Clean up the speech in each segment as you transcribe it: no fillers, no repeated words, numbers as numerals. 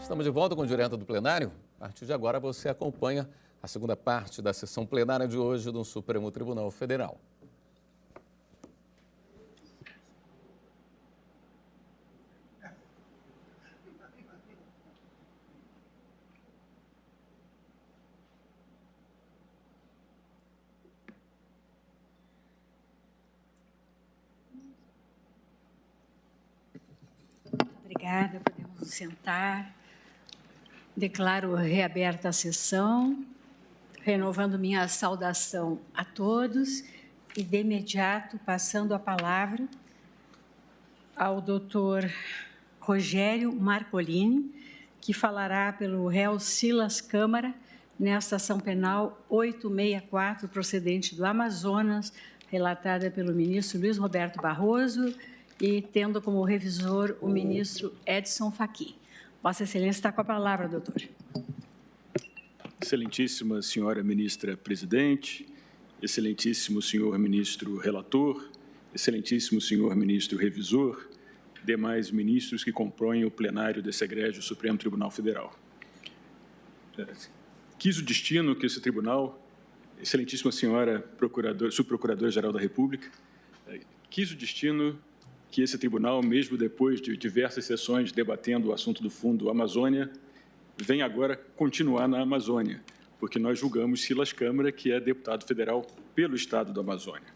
Estamos de volta com o Direto do Plenário. A partir de agora você acompanha a segunda parte da sessão plenária de hoje do Supremo Tribunal Federal. Obrigada, podemos nos sentar. Declaro reaberta a sessão, renovando minha saudação a todos e, de imediato, passando a palavra ao doutor Rogério Marcolini, que falará pelo réu Silas Câmara, nesta ação penal 864, procedente do Amazonas, relatada pelo ministro Luiz Roberto Barroso, e tendo como revisor o ministro Edson Fachin. Vossa Excelência está com a palavra, doutor. Excelentíssima senhora ministra presidente, excelentíssimo senhor ministro relator, excelentíssimo senhor ministro revisor, demais ministros que compõem o plenário desse egrégio Supremo Tribunal Federal. Quis o destino que esse tribunal, excelentíssima senhora subprocuradora-geral da República, quis o destino que esse tribunal, mesmo depois de diversas sessões debatendo o assunto do Fundo Amazônia, vem agora continuar na Amazônia, porque nós julgamos Silas Câmara, que é deputado federal pelo Estado da Amazônia.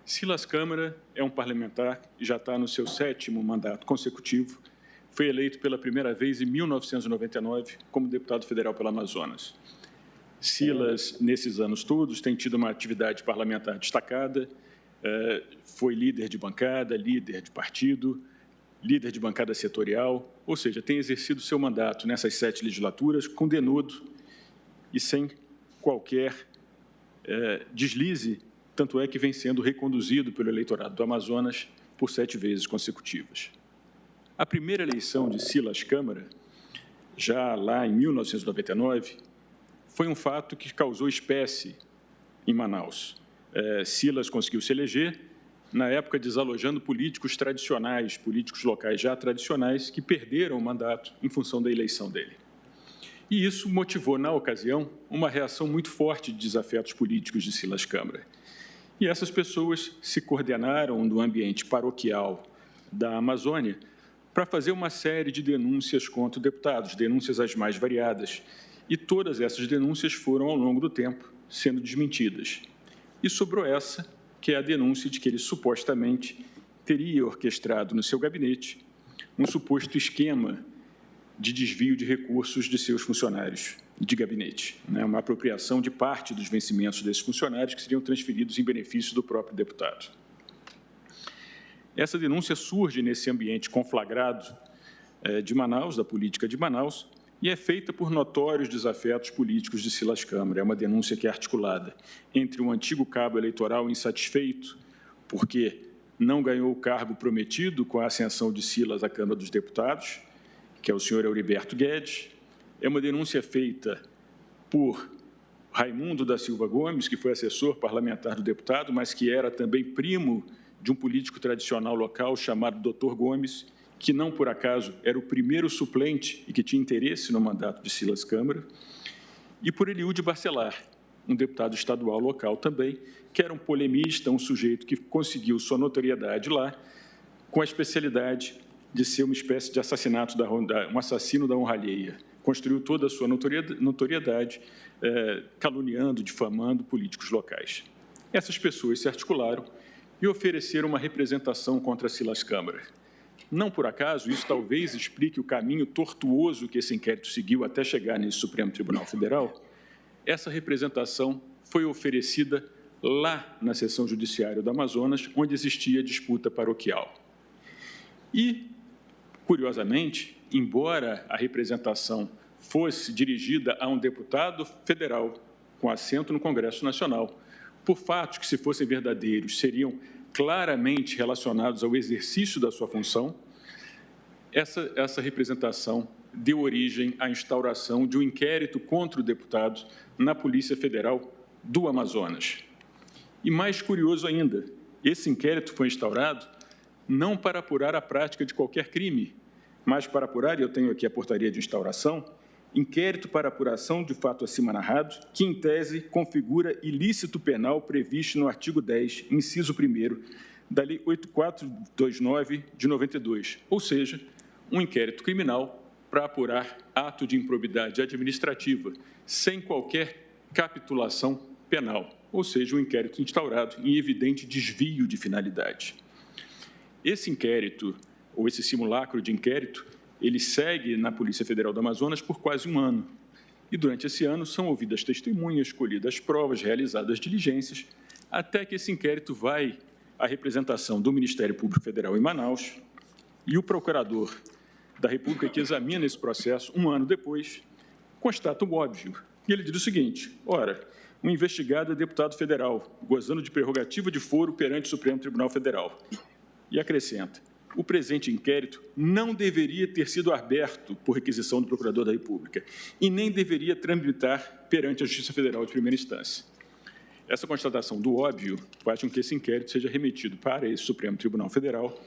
Silas Câmara é um parlamentar e já está no seu 7º mandato consecutivo, foi eleito pela primeira vez em 1999 como deputado federal pelo Amazonas. Silas, nesses anos todos, tem tido uma atividade parlamentar destacada, foi líder de bancada, líder de partido, líder de bancada setorial, ou seja, tem exercido seu mandato nessas 7 legislaturas com denodo e sem qualquer deslize, tanto é que vem sendo reconduzido pelo eleitorado do Amazonas por 7 vezes consecutivas. A primeira eleição de Silas Câmara, já lá em 1999, foi um fato que causou espécie em Manaus. Silas conseguiu se eleger, na época desalojando políticos tradicionais, políticos locais já tradicionais, que perderam o mandato em função da eleição dele. E isso motivou, na ocasião, uma reação muito forte de desafetos políticos de Silas Câmara. E essas pessoas se coordenaram no ambiente paroquial da Amazônia para fazer uma série de denúncias contra deputados, denúncias as mais variadas. E todas essas denúncias foram, ao longo do tempo, sendo desmentidas. E sobrou essa, que é a denúncia de que ele supostamente teria orquestrado no seu gabinete um suposto esquema de desvio de recursos de seus funcionários de gabinete, uma apropriação de parte dos vencimentos desses funcionários que seriam transferidos em benefício do próprio deputado. Essa denúncia surge nesse ambiente conflagrado de Manaus, da política de Manaus, e é feita por notórios desafetos políticos de Silas Câmara. É uma denúncia que é articulada entre um antigo cabo eleitoral insatisfeito, porque não ganhou o cargo prometido com a ascensão de Silas à Câmara dos Deputados, que é o senhor Euriberto Guedes. É uma denúncia feita por Raimundo da Silva Gomes, que foi assessor parlamentar do deputado, mas que era também primo de um político tradicional local chamado Dr. Gomes, que não por acaso era o primeiro suplente e que tinha interesse no mandato de Silas Câmara, e por Eliúde Barcelar, um deputado estadual local também, que era um polemista, um sujeito que conseguiu sua notoriedade lá, com a especialidade de ser uma espécie de assassinato, um assassino da honra alheia. Construiu toda a sua notoriedade caluniando, difamando políticos locais. Essas pessoas se articularam e ofereceram uma representação contra Silas Câmara. Não por acaso, isso talvez explique o caminho tortuoso que esse inquérito seguiu até chegar nesse Supremo Tribunal Federal. Essa representação foi oferecida lá na seção judiciária do Amazonas, onde existia disputa paroquial. E, curiosamente, embora a representação fosse dirigida a um deputado federal com assento no Congresso Nacional, por fatos que, se fossem verdadeiros, seriam claramente relacionados ao exercício da sua função, essa representação deu origem à instauração de um inquérito contra o deputado na Polícia Federal do Amazonas. E mais curioso ainda, esse inquérito foi instaurado não para apurar a prática de qualquer crime, Mas, para apurar, e eu tenho aqui a portaria de instauração, inquérito para apuração de fato acima narrado, que, em tese, configura ilícito penal previsto no artigo 10, inciso 1º, da Lei 8429, de 92, ou seja, um inquérito criminal para apurar ato de improbidade administrativa, sem qualquer capitulação penal, ou seja, um inquérito instaurado em evidente desvio de finalidade. Esse inquérito, ou esse simulacro de inquérito, ele segue na Polícia Federal do Amazonas por quase um ano. E, durante esse ano, são ouvidas testemunhas, colhidas provas, realizadas diligências, até que esse inquérito vai à representação do Ministério Público Federal em Manaus, e o procurador da República, que examina esse processo um ano depois, constata o óbvio. E ele diz o seguinte: ora, um investigado é deputado federal, gozando de prerrogativa de foro perante o Supremo Tribunal Federal. E acrescenta: o presente inquérito não deveria ter sido aberto por requisição do Procurador da República e nem deveria tramitar perante a Justiça Federal de primeira instância. Essa constatação do óbvio faz com que esse inquérito seja remetido para esse Supremo Tribunal Federal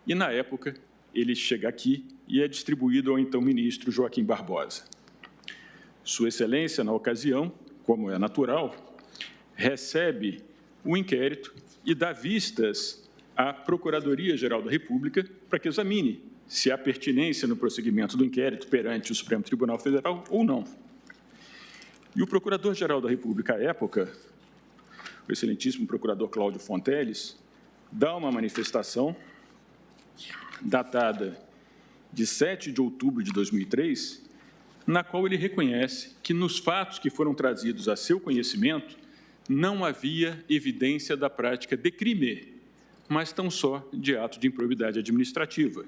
e, na época, ele chega aqui e é distribuído ao então ministro Joaquim Barbosa. Sua Excelência, na ocasião, como é natural, recebe o inquérito e dá vistas à Procuradoria-Geral da República para que examine se há pertinência no prosseguimento do inquérito perante o Supremo Tribunal Federal ou não. E o Procurador-Geral da República, à época, o excelentíssimo Procurador Cláudio Fonteles, dá uma manifestação datada de 7 de outubro de 2003, na qual ele reconhece que nos fatos que foram trazidos a seu conhecimento não havia evidência da prática de crime, mas tão só de ato de improbidade administrativa.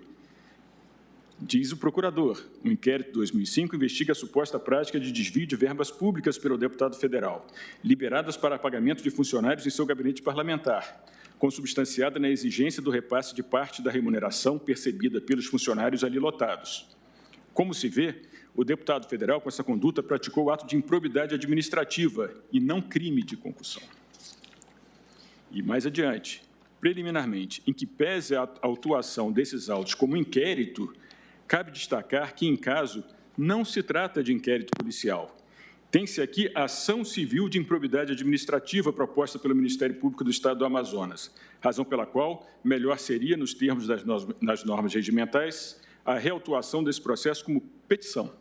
Diz o procurador: o inquérito de 2005 investiga a suposta prática de desvio de verbas públicas pelo deputado federal, liberadas para pagamento de funcionários em seu gabinete parlamentar, consubstanciada na exigência do repasse de parte da remuneração percebida pelos funcionários ali lotados. Como se vê, o deputado federal, com essa conduta, praticou o ato de improbidade administrativa e não crime de concussão. E mais adiante, preliminarmente, em que pese a autuação desses autos como inquérito, cabe destacar que, em caso, não se trata de inquérito policial. Tem-se aqui a ação civil de improbidade administrativa proposta pelo Ministério Público do Estado do Amazonas, razão pela qual melhor seria, nos termos das normas regimentais, a reautuação desse processo como petição.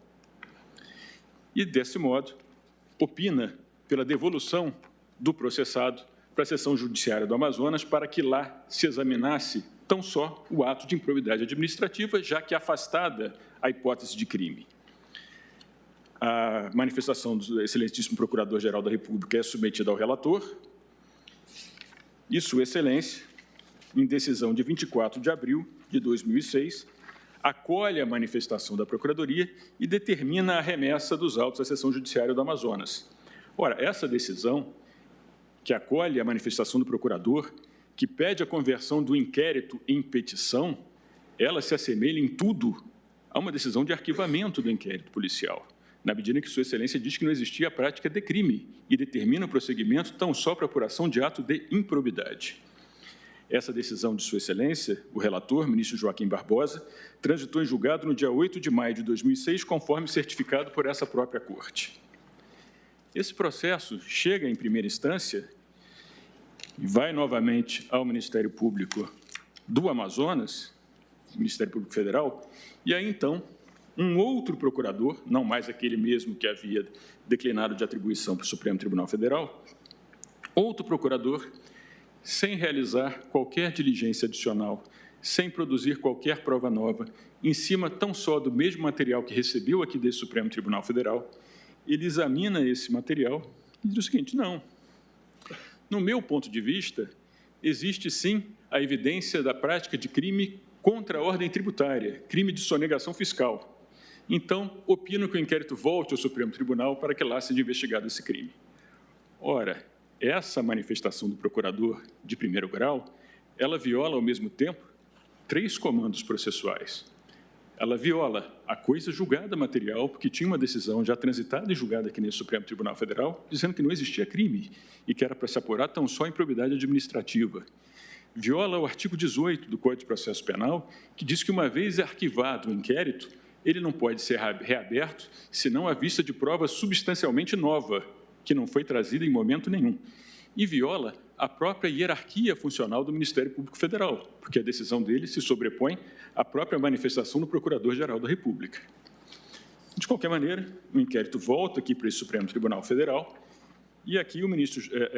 E, desse modo, opina pela devolução do processado para a Seção Judiciária do Amazonas para que lá se examinasse tão só o ato de improbidade administrativa, já que afastada a hipótese de crime. A manifestação do excelentíssimo Procurador-Geral da República é submetida ao relator e Sua Excelência, em decisão de 24 de abril de 2006, acolhe a manifestação da Procuradoria e determina a remessa dos autos à Seção Judiciária do Amazonas. Ora, essa decisão, que acolhe a manifestação do procurador, que pede a conversão do inquérito em petição, ela se assemelha em tudo a uma decisão de arquivamento do inquérito policial, na medida em que Sua Excelência diz que não existia a prática de crime e determina o prosseguimento tão só para apuração de ato de improbidade. Essa decisão de Sua Excelência, o relator, ministro Joaquim Barbosa, transitou em julgado no dia 8 de maio de 2006, conforme certificado por essa própria Corte. Esse processo chega em primeira instância e vai novamente ao Ministério Público do Amazonas, Ministério Público Federal, e aí, então, um outro procurador, não mais aquele mesmo que havia declinado de atribuição para o Supremo Tribunal Federal, outro procurador, sem realizar qualquer diligência adicional, sem produzir qualquer prova nova, em cima tão só do mesmo material que recebeu aqui desse Supremo Tribunal Federal, ele examina esse material e diz o seguinte: não, no meu ponto de vista, existe sim a evidência da prática de crime contra a ordem tributária, crime de sonegação fiscal. Então, opino que o inquérito volte ao Supremo Tribunal para que lá seja investigado esse crime. Ora, essa manifestação do procurador de primeiro grau, ela viola, ao mesmo tempo, 3 comandos processuais. Ela viola a coisa julgada material, porque tinha uma decisão já transitada e julgada aqui nesse Supremo Tribunal Federal, dizendo que não existia crime e que era para se apurar tão só improbidade administrativa. viola o artigo 18 do Código de Processo Penal, que diz que, uma vez arquivado o inquérito, ele não pode ser reaberto senão à vista de prova substancialmente nova, que não foi trazida em momento nenhum. E viola a própria hierarquia funcional do Ministério Público Federal, porque a decisão dele se sobrepõe à própria manifestação do Procurador-Geral da República. De qualquer maneira, o inquérito volta aqui para esse Supremo Tribunal Federal e aqui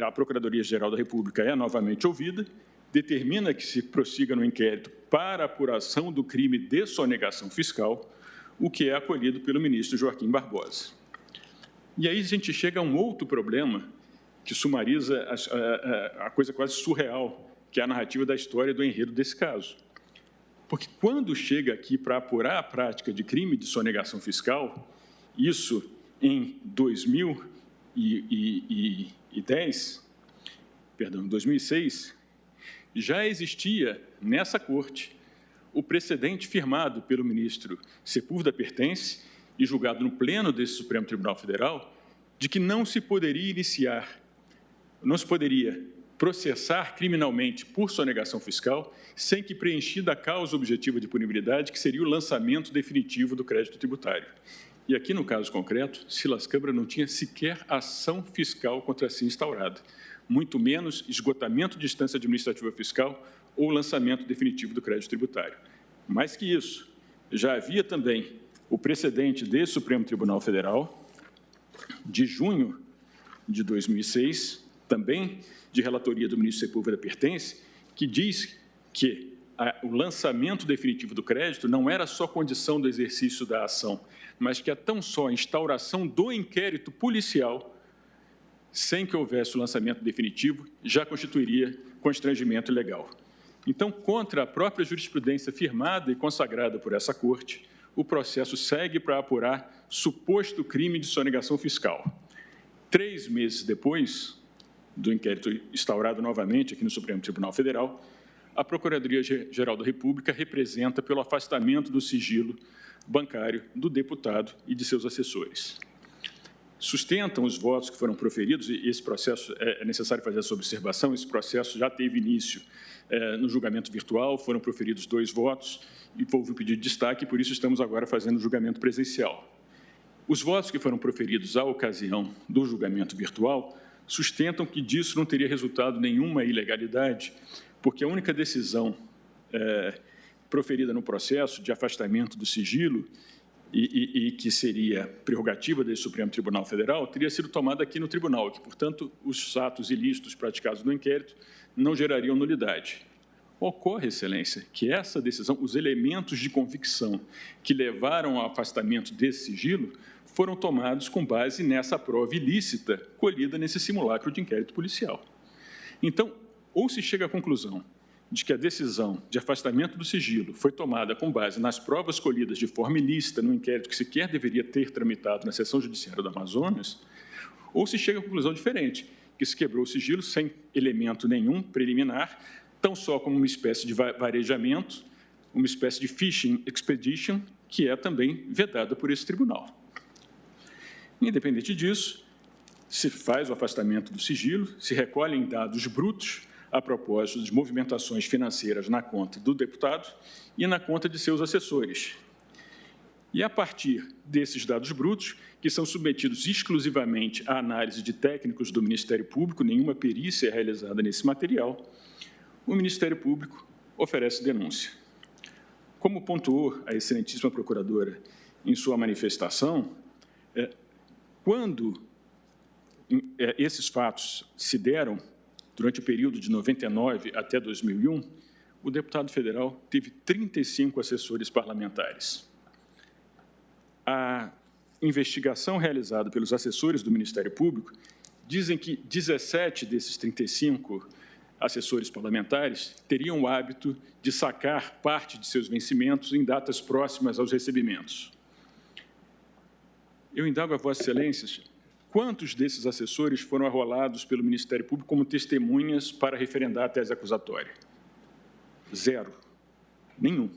a Procuradoria-Geral da República é novamente ouvida, determina que se prossiga no inquérito para apuração do crime de sonegação fiscal, o que é acolhido pelo ministro Joaquim Barbosa. E aí a gente chega a um outro problema que sumariza a coisa quase surreal, que é a narrativa da história do enredo desse caso. Porque quando chega aqui para apurar a prática de crime de sonegação fiscal, isso em 2006, já existia nessa corte o precedente firmado pelo ministro Sepúlveda Pertence e julgado no pleno desse Supremo Tribunal Federal, de que não se poderia processar criminalmente por sonegação fiscal sem que preenchida a causa objetiva de punibilidade, que seria o lançamento definitivo do crédito tributário. E aqui, no caso concreto, Silas Câmara não tinha sequer ação fiscal contra si instaurada, muito menos esgotamento de instância administrativa fiscal ou lançamento definitivo do crédito tributário. Mais que isso, já havia também o precedente desse Supremo Tribunal Federal, de junho de 2006, também de relatoria do ministro Sepúlveda Pertence, que diz que o lançamento definitivo do crédito não era só condição do exercício da ação, mas que a tão só instauração do inquérito policial, sem que houvesse o lançamento definitivo, já constituiria constrangimento ilegal. Então, contra a própria jurisprudência firmada e consagrada por essa Corte, o processo segue para apurar suposto crime de sonegação fiscal. 3 meses depois do inquérito instaurado novamente aqui no Supremo Tribunal Federal, a Procuradoria-Geral da República representa pelo afastamento do sigilo bancário do deputado e de seus assessores. Sustentam os votos que foram proferidos, e esse processo, é necessário fazer essa observação, esse processo já teve início no julgamento virtual, foram proferidos 2 votos, e houve um pedido de destaque, e por isso estamos agora fazendo o julgamento presencial. Os votos que foram proferidos à ocasião do julgamento virtual sustentam que disso não teria resultado nenhuma ilegalidade, porque a única decisão proferida no processo de afastamento do sigilo e que seria prerrogativa desse Supremo Tribunal Federal, teria sido tomada aqui no tribunal, que, portanto, os atos ilícitos praticados no inquérito não gerariam nulidade. Ocorre, Excelência, que essa decisão, os elementos de convicção que levaram ao afastamento desse sigilo foram tomados com base nessa prova ilícita colhida nesse simulacro de inquérito policial. Então, ou se chega à conclusão de que a decisão de afastamento do sigilo foi tomada com base nas provas colhidas de forma ilícita no inquérito que sequer deveria ter tramitado na Seção Judiciária do Amazonas, ou se chega à conclusão diferente, que se quebrou o sigilo sem elemento nenhum preliminar, tão só como uma espécie de varejamento, uma espécie de fishing expedition, que é também vedada por esse tribunal. Independente disso, se faz o afastamento do sigilo, se recolhem dados brutos a propósito de movimentações financeiras na conta do deputado e na conta de seus assessores. E, a partir desses dados brutos, que são submetidos exclusivamente à análise de técnicos do Ministério Público, nenhuma perícia é realizada nesse material, o Ministério Público oferece denúncia. Como pontuou a excelentíssima procuradora em sua manifestação, quando esses fatos se deram, durante o período de 99 até 2001, o deputado federal teve 35 assessores parlamentares. A investigação realizada pelos assessores do Ministério Público dizem que 17 desses 35 assessores parlamentares teriam o hábito de sacar parte de seus vencimentos em datas próximas aos recebimentos. Eu indago a Vossa Excelências, quantos desses assessores foram arrolados pelo Ministério Público como testemunhas para referendar a tese acusatória? 0. Nenhum.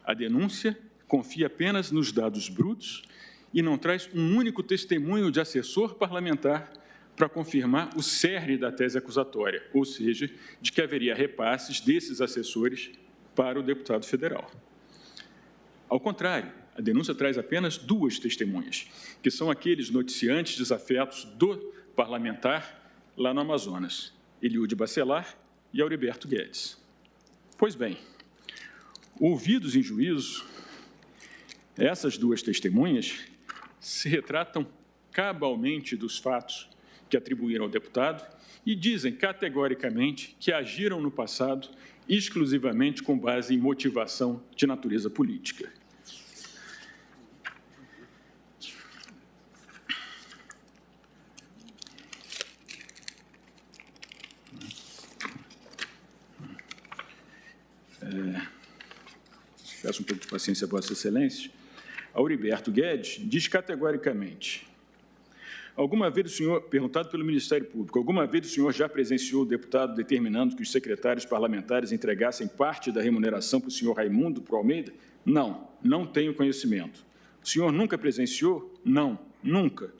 A denúncia confia apenas nos dados brutos e não traz um único testemunho de assessor parlamentar para confirmar o cerne da tese acusatória, ou seja, de que haveria repasses desses assessores para o deputado federal. Ao contrário, a denúncia traz apenas duas testemunhas, que são aqueles noticiantes desafetos do parlamentar lá no Amazonas, Eliúde Bacelar e Auriberto Guedes. Pois bem, ouvidos em juízo, essas duas testemunhas se retratam cabalmente dos fatos que atribuíram ao deputado e dizem categoricamente que agiram no passado exclusivamente com base em motivação de natureza política. Peço um pouco de paciência a Vossa Excelência. Auriberto Guedes diz categoricamente: alguma vez o senhor, perguntado pelo Ministério Público, alguma vez o senhor já presenciou o deputado determinando que os secretários parlamentares entregassem parte da remuneração para o senhor Raimundo Pro Almeida? Não, não tenho conhecimento. O senhor nunca presenciou? Não, nunca.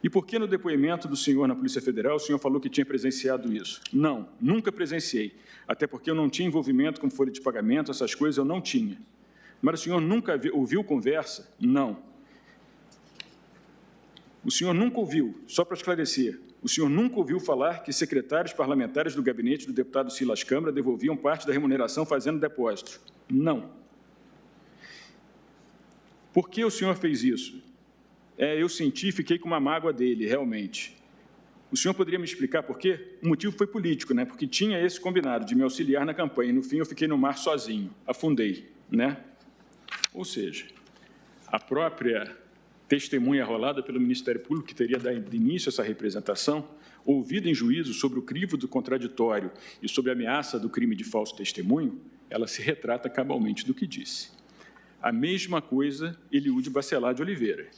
E por que no depoimento do senhor na Polícia Federal o senhor falou que tinha presenciado isso? Não, nunca presenciei, até porque eu não tinha envolvimento com folha de pagamento, essas coisas eu não tinha. Mas o senhor nunca ouviu conversa? Não. O senhor nunca ouviu, só para esclarecer, o senhor nunca ouviu falar que secretários parlamentares do gabinete do deputado Silas Câmara devolviam parte da remuneração fazendo depósitos? Não. Por que o senhor fez isso? Eu senti e fiquei com uma mágoa dele, realmente. O senhor poderia me explicar por quê? O motivo foi político, né? Porque tinha esse combinado de me auxiliar na campanha e, no fim, eu fiquei no mar sozinho, afundei, né? Ou seja, a própria testemunha arrolada pelo Ministério Público, que teria dado início a essa representação, ouvida em juízo sobre o crivo do contraditório e sobre a ameaça do crime de falso testemunho, ela se retrata cabalmente do que disse. A mesma coisa Eliúde Bacelar de Oliveira,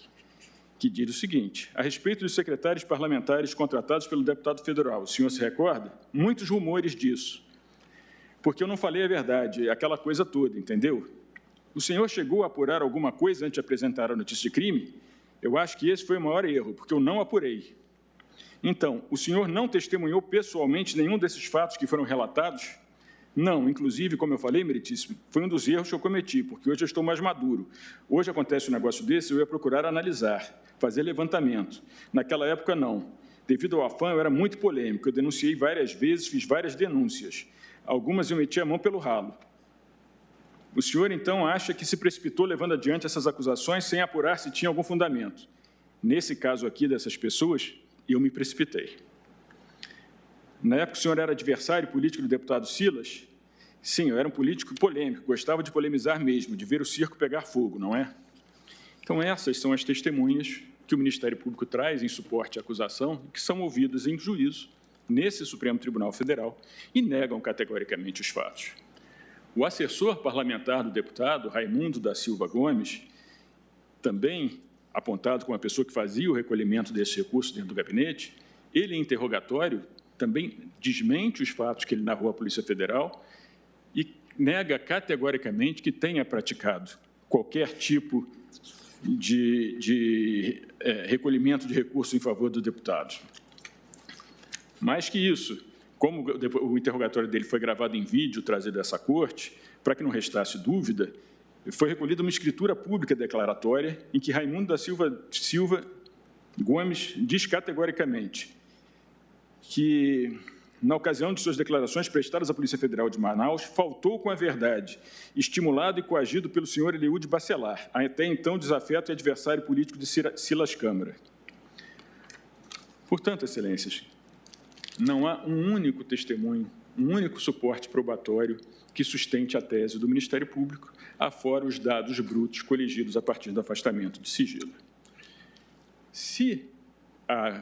que diz o seguinte: a respeito dos secretários parlamentares contratados pelo deputado federal, o senhor se recorda? Muitos rumores disso, porque eu não falei a verdade, aquela coisa toda, entendeu? O senhor chegou a apurar alguma coisa antes de apresentar a notícia de crime? Eu acho que esse foi o maior erro, porque eu não apurei. Então, o senhor não testemunhou pessoalmente nenhum desses fatos que foram relatados? Não, inclusive, como eu falei, meritíssimo, foi um dos erros que eu cometi, porque hoje eu estou mais maduro. Hoje acontece um negócio desse, eu ia procurar analisar, fazer levantamento. Naquela época, não. Devido ao afã, eu era muito polêmico, eu denunciei várias vezes, fiz várias denúncias. Algumas eu meti a mão pelo ralo. O senhor, então, acha que se precipitou levando adiante essas acusações sem apurar se tinha algum fundamento. Nesse caso aqui dessas pessoas, eu me precipitei. Na época, o senhor era adversário político do deputado Silas? Sim, eu era um político polêmico, gostava de polemizar mesmo, de ver o circo pegar fogo, não é? Então, essas são as testemunhas que o Ministério Público traz em suporte à acusação, que são ouvidas em juízo nesse Supremo Tribunal Federal e negam categoricamente os fatos. O assessor parlamentar do deputado, Raimundo da Silva Gomes, também apontado como a pessoa que fazia o recolhimento desses recursos dentro do gabinete, ele, em interrogatório, também desmente os fatos que ele narrou à Polícia Federal e nega categoricamente que tenha praticado qualquer tipo de recolhimento de recursos em favor do deputado. Mais que isso, como o interrogatório dele foi gravado em vídeo trazido a essa corte, para que não restasse dúvida, foi recolhida uma escritura pública declaratória em que Raimundo da Silva Gomes diz categoricamente que, na ocasião de suas declarações prestadas à Polícia Federal de Manaus, faltou com a verdade, estimulado e coagido pelo senhor Eliúde Bacelar, até então desafeto e adversário político de Silas Câmara. Portanto, excelências, não há um único testemunho, um único suporte probatório que sustente a tese do Ministério Público, afora os dados brutos coligidos a partir do afastamento de sigilo. Se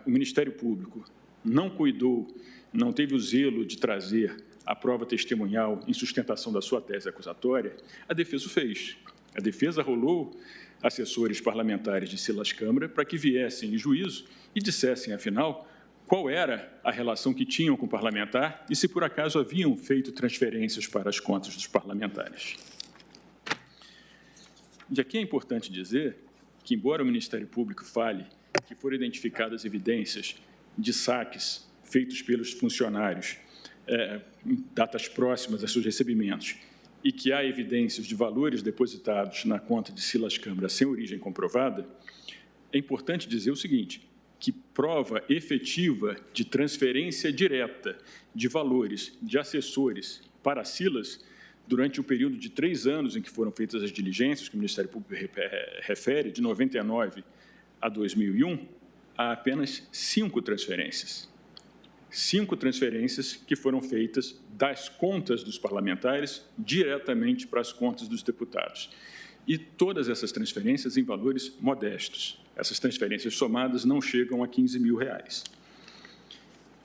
o Ministério Público não cuidou, não teve o zelo de trazer a prova testemunhal em sustentação da sua tese acusatória, a defesa o fez. A defesa rolou assessores parlamentares de Silas Câmara para que viessem em juízo e dissessem, afinal, qual era a relação que tinham com o parlamentar e se, por acaso, haviam feito transferências para as contas dos parlamentares. E aqui é importante dizer que, embora o Ministério Público fale que foram identificadas evidências de saques feitos pelos funcionários em datas próximas a seus recebimentos e que há evidências de valores depositados na conta de Silas Câmara sem origem comprovada, é importante dizer o seguinte, que prova efetiva de transferência direta de valores de assessores para Silas durante o período de 3 anos em que foram feitas as diligências, que o Ministério Público refere, de 99 a 2001, há apenas 5 transferências. 5 transferências que foram feitas das contas dos parlamentares diretamente para as contas dos deputados. E todas essas transferências em valores modestos. Essas transferências somadas não chegam a R$15 mil.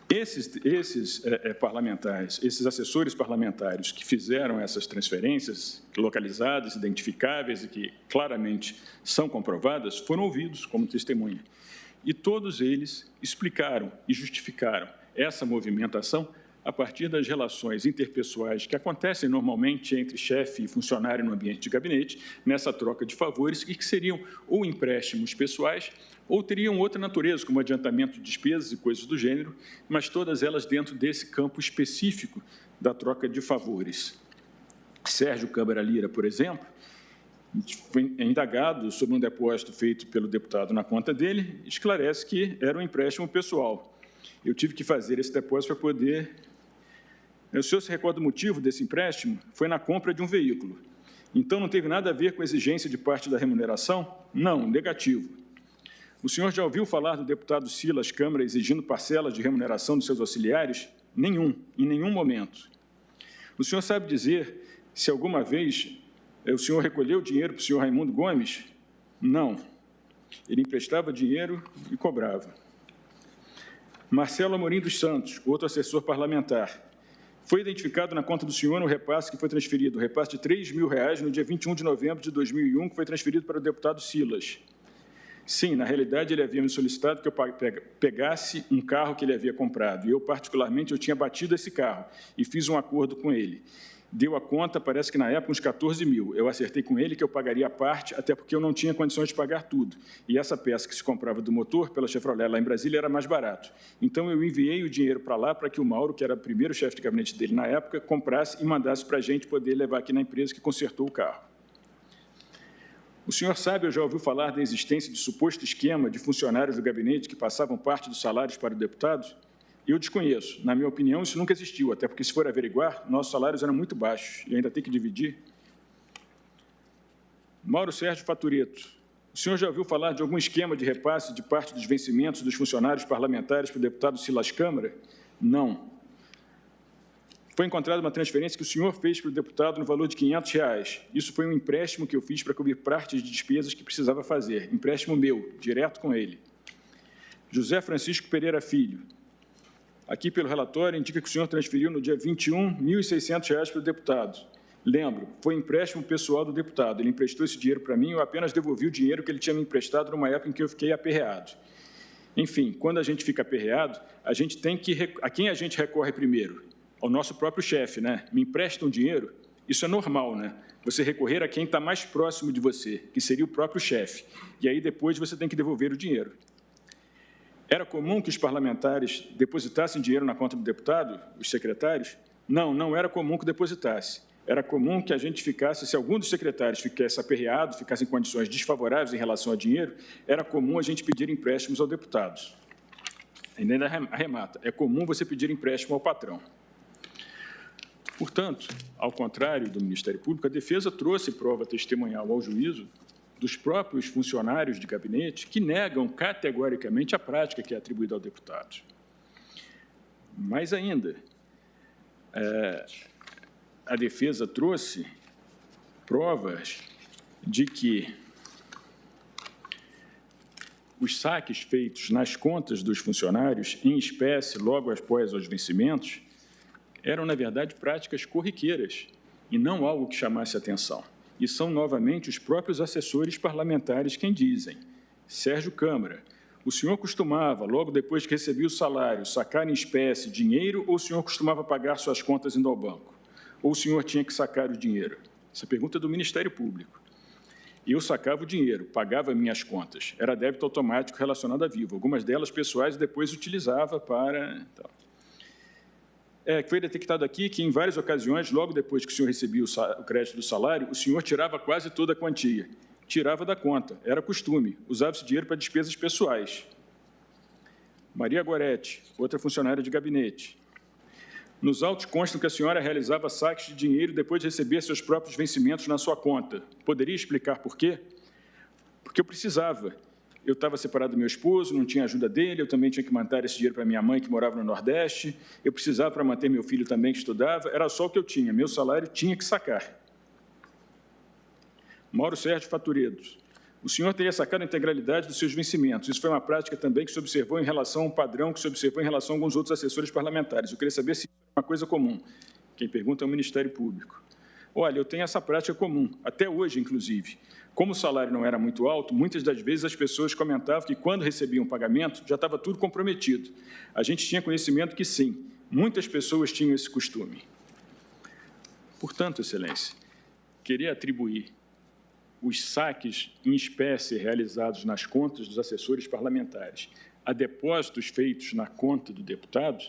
Esses parlamentares, esses assessores parlamentares que fizeram essas transferências localizadas, identificáveis e que claramente são comprovadas, foram ouvidos como testemunha. E todos eles explicaram e justificaram essa movimentação a partir das relações interpessoais que acontecem normalmente entre chefe e funcionário no ambiente de gabinete, nessa troca de favores, e que seriam ou empréstimos pessoais ou teriam outra natureza, como adiantamento de despesas e coisas do gênero, mas todas elas dentro desse campo específico da troca de favores. Sérgio Câmara Lira, por exemplo, foi indagado sobre um depósito feito pelo deputado na conta dele, esclarece que era um empréstimo pessoal. Eu tive que fazer esse depósito para poder... O senhor se recorda do motivo desse empréstimo? Foi na compra de um veículo. Então, não teve nada a ver com a exigência de parte da remuneração? Não, negativo. O senhor já ouviu falar do deputado Silas Câmara exigindo parcelas de remuneração dos seus auxiliares? Nenhum, em nenhum momento. O senhor sabe dizer se alguma vez o senhor recolheu dinheiro para o senhor Raimundo Gomes? Não. Ele emprestava dinheiro e cobrava. Marcelo Amorim dos Santos, outro assessor parlamentar. Foi identificado na conta do senhor no repasse que foi transferido, o repasse de R$3 mil no dia 21 de novembro de 2001, que foi transferido para o deputado Silas. Sim, na realidade, ele havia me solicitado que eu pegasse um carro que ele havia comprado, e eu, particularmente, eu tinha batido esse carro e fiz um acordo com ele. Deu a conta, parece que na época, uns 14 mil. Eu acertei com ele que eu pagaria a parte, até porque eu não tinha condições de pagar tudo. E essa peça que se comprava do motor, pela Chevrolet, lá em Brasília, era mais barato. Então, eu enviei o dinheiro para lá para que o Mauro, que era o primeiro chefe de gabinete dele na época, comprasse e mandasse para a gente poder levar aqui na empresa que consertou o carro. O senhor sabe, eu já ouviu falar da existência de suposto esquema de funcionários do gabinete que passavam parte dos salários para o deputado? Eu desconheço. Na minha opinião, isso nunca existiu, até porque, se for averiguar, nossos salários eram muito baixos e ainda tem que dividir. Mauro Sérgio Fatureto. O senhor já ouviu falar de algum esquema de repasse de parte dos vencimentos dos funcionários parlamentares para o deputado Silas Câmara? Não. Foi encontrada uma transferência que o senhor fez para o deputado no valor de R$500. Isso foi um empréstimo que eu fiz para cobrir parte de despesas que precisava fazer. Empréstimo meu, direto com ele. José Francisco Pereira Filho. Aqui, pelo relatório, indica que o senhor transferiu no dia 21 R$ 1.600 para o deputado. Lembro, foi empréstimo pessoal do deputado. Ele emprestou esse dinheiro para mim e eu apenas devolvi o dinheiro que ele tinha me emprestado numa época em que eu fiquei aperreado. Enfim, quando a gente fica aperreado, a gente tem que... A quem a gente recorre primeiro? Ao nosso próprio chefe, né? Me empresta um dinheiro? Isso é normal, né? Você recorrer a quem está mais próximo de você, que seria o próprio chefe. E aí, depois, você tem que devolver o dinheiro. Era comum que os parlamentares depositassem dinheiro na conta do deputado, os secretários? Não, não era comum que depositasse. Era comum que a gente ficasse, se algum dos secretários ficasse aperreado, ficasse em condições desfavoráveis em relação ao dinheiro, era comum a gente pedir empréstimos ao deputado. Ainda arremata, é comum você pedir empréstimo ao patrão. Portanto, ao contrário do Ministério Público, a defesa trouxe prova testemunhal ao juízo dos próprios funcionários de gabinete que negam categoricamente a prática que é atribuída ao deputado. Mais ainda, a defesa trouxe provas de que os saques feitos nas contas dos funcionários, em espécie, logo após os vencimentos, eram, na verdade, práticas corriqueiras e não algo que chamasse atenção. E são, novamente, os próprios assessores parlamentares quem dizem. Sérgio Câmara, o senhor costumava, logo depois que recebia o salário, sacar em espécie dinheiro ou o senhor costumava pagar suas contas indo ao banco? Ou o senhor tinha que sacar o dinheiro? Essa pergunta é do Ministério Público. Eu sacava o dinheiro, pagava minhas contas. Era débito automático relacionado à Vivo. Algumas delas pessoais e depois utilizava para... foi detectado aqui que, em várias ocasiões, logo depois que o senhor recebia o crédito do salário, o senhor tirava quase toda a quantia. Tirava da conta, era costume. Usava esse dinheiro para despesas pessoais. Maria Goretti, outra funcionária de gabinete. Nos autos constam que a senhora realizava saques de dinheiro depois de receber seus próprios vencimentos na sua conta. Poderia explicar por quê? Porque eu precisava. Eu estava separado do meu esposo, não tinha ajuda dele, eu também tinha que mandar esse dinheiro para minha mãe, que morava no Nordeste, eu precisava para manter meu filho também, que estudava, era só o que eu tinha, meu salário tinha que sacar. Mauro Sérgio Faturedos. O senhor teria sacado a integralidade dos seus vencimentos. Isso foi uma prática também que se observou em relação a um padrão que se observou em relação a alguns outros assessores parlamentares. Eu queria saber se isso é uma coisa comum. Quem pergunta é o Ministério Público. Olha, eu tenho essa prática comum, até hoje, inclusive. Como o salário não era muito alto, muitas das vezes as pessoas comentavam que, quando recebiam o pagamento, já estava tudo comprometido. A gente tinha conhecimento que, sim, muitas pessoas tinham esse costume. Portanto, Excelência, queria atribuir os saques em espécie realizados nas contas dos assessores parlamentares a depósitos feitos na conta do deputado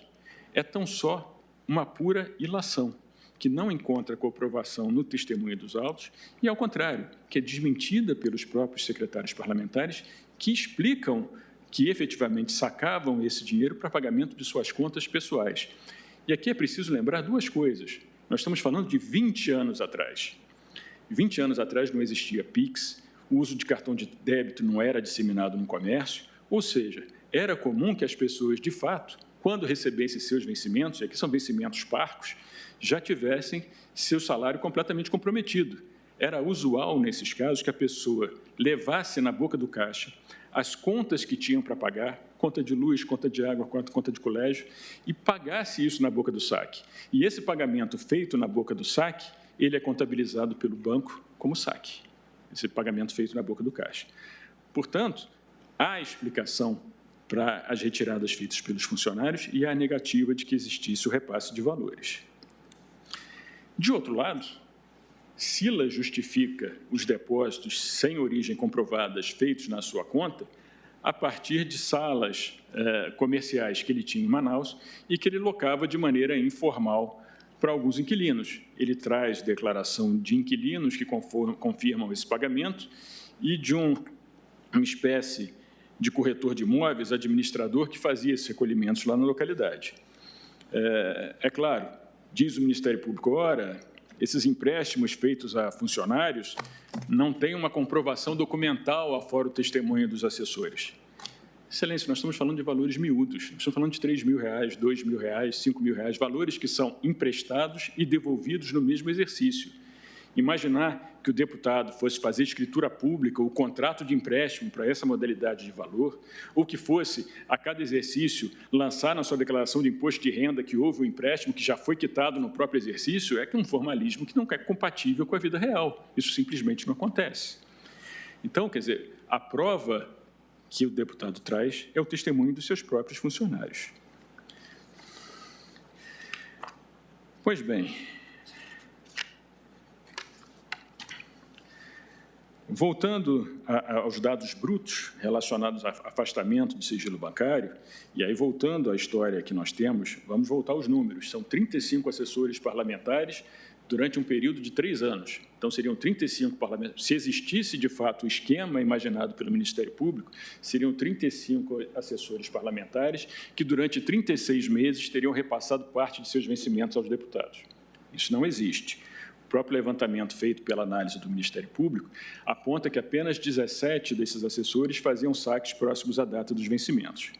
é tão só uma pura ilação, que não encontra comprovação no testemunho dos autos e, ao contrário, que é desmentida pelos próprios secretários parlamentares que explicam que efetivamente sacavam esse dinheiro para pagamento de suas contas pessoais. E aqui é preciso lembrar duas coisas. Nós estamos falando de 20 anos atrás. 20 anos atrás não existia PIX, o uso de cartão de débito não era disseminado no comércio, ou seja, era comum que as pessoas, de fato, quando recebessem seus vencimentos, e aqui são vencimentos parcos, já tivessem seu salário completamente comprometido. Era usual, nesses casos, que a pessoa levasse na boca do caixa as contas que tinham para pagar, conta de luz, conta de água, conta de colégio, e pagasse isso na boca do saque. E esse pagamento feito na boca do saque, ele é contabilizado pelo banco como saque, esse pagamento feito na boca do caixa. Portanto, há explicação para as retiradas feitas pelos funcionários e há a negativa de que existisse o repasse de valores. De outro lado, Sila justifica os depósitos sem origem comprovadas feitos na sua conta a partir de salas comerciais que ele tinha em Manaus e que ele locava de maneira informal para alguns inquilinos. Ele traz declaração de inquilinos que confirmam esse pagamento e de uma espécie de corretor de imóveis, administrador, que fazia esses recolhimentos lá na localidade. É claro, diz o Ministério Público, ora, esses empréstimos feitos a funcionários não têm uma comprovação documental afora o testemunho dos assessores. Excelência, nós estamos falando de valores miúdos, nós estamos falando de R$3.000, R$2.000, R$5.000, valores que são emprestados e devolvidos no mesmo exercício. Imaginar que o deputado fosse fazer escritura pública ou contrato de empréstimo para essa modalidade de valor, ou que fosse, a cada exercício, lançar na sua declaração de imposto de renda que houve um empréstimo que já foi quitado no próprio exercício, é um formalismo que não é compatível com a vida real. Isso simplesmente não acontece. Então, quer dizer, a prova que o deputado traz é o testemunho dos seus próprios funcionários. Pois bem, voltando aos dados brutos relacionados a afastamento de sigilo bancário, e aí voltando à história que nós temos, vamos voltar aos números. São 35 assessores parlamentares durante um período de 3 anos. Então, seriam 35 parlamentares. Se existisse, de fato, o esquema imaginado pelo Ministério Público, seriam 35 assessores parlamentares que, durante 36 meses, teriam repassado parte de seus vencimentos aos deputados. Isso não existe. O próprio levantamento feito pela análise do Ministério Público aponta que apenas 17 desses assessores faziam saques próximos à data dos vencimentos.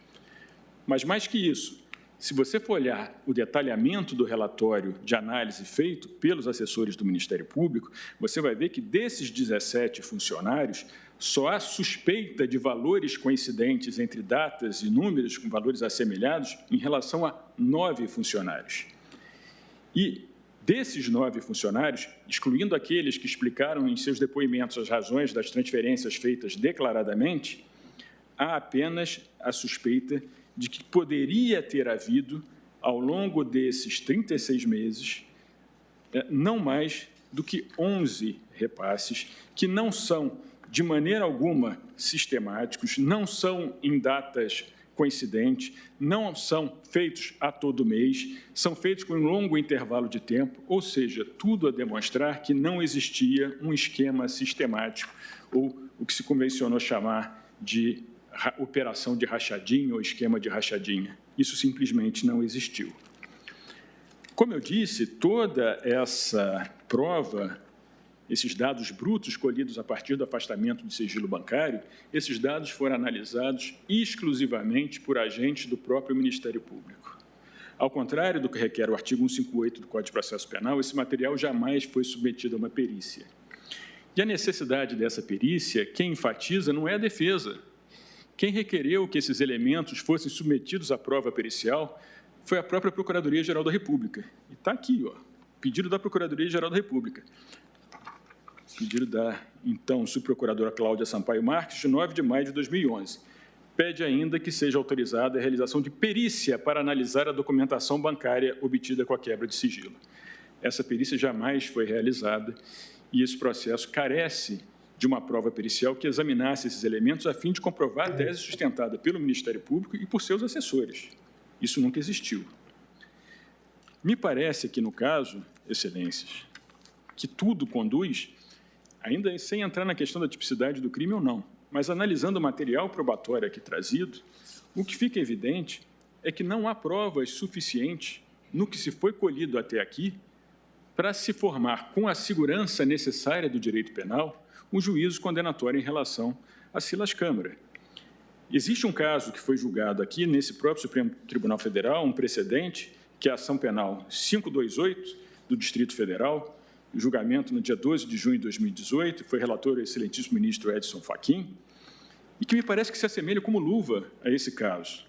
Mas, mais que isso, se você for olhar o detalhamento do relatório de análise feito pelos assessores do Ministério Público, você vai ver que desses 17 funcionários, só há suspeita de valores coincidentes entre datas e números com valores assemelhados em relação a 9 funcionários. E desses 9 funcionários, excluindo aqueles que explicaram em seus depoimentos as razões das transferências feitas declaradamente, há apenas a suspeita de que poderia ter havido, ao longo desses 36 meses, não mais do que 11 repasses que não são, de maneira alguma, sistemáticos, não são em datas coincidentes, não são feitos a todo mês, são feitos com um longo intervalo de tempo, ou seja, tudo a demonstrar que não existia um esquema sistemático, ou o que se convencionou chamar de operação de rachadinha ou esquema de rachadinha. Isso simplesmente não existiu. Como eu disse, toda essa prova, esses dados brutos colhidos a partir do afastamento de sigilo bancário, esses dados foram analisados exclusivamente por agentes do próprio Ministério Público. Ao contrário do que requer o artigo 158 do Código de Processo Penal, esse material jamais foi submetido a uma perícia. E a necessidade dessa perícia, quem enfatiza não é a defesa. Quem requereu que esses elementos fossem submetidos à prova pericial foi a própria Procuradoria-Geral da República. E está aqui, ó, pedido da Procuradoria-Geral da República. Pedido da, então, subprocuradora Cláudia Sampaio Marques, de 9 de maio de 2011. Pede ainda que seja autorizada a realização de perícia para analisar a documentação bancária obtida com a quebra de sigilo. Essa perícia jamais foi realizada e esse processo carece de uma prova pericial que examinasse esses elementos a fim de comprovar a tese sustentada pelo Ministério Público e por seus assessores. Isso nunca existiu. Me parece que, no caso, Excelências, que tudo conduz, ainda sem entrar na questão da tipicidade do crime ou não, mas analisando o material probatório aqui trazido, o que fica evidente é que não há provas suficientes no que se foi colhido até aqui para se formar, com a segurança necessária do direito penal, um juízo condenatório em relação a Silas Câmara. Existe um caso que foi julgado aqui, nesse próprio Supremo Tribunal Federal, um precedente, que é a ação penal 528 do Distrito Federal, julgamento no dia 12 de junho de 2018, foi relator o excelentíssimo ministro Edson Fachin, e que me parece que se assemelha como luva a esse caso.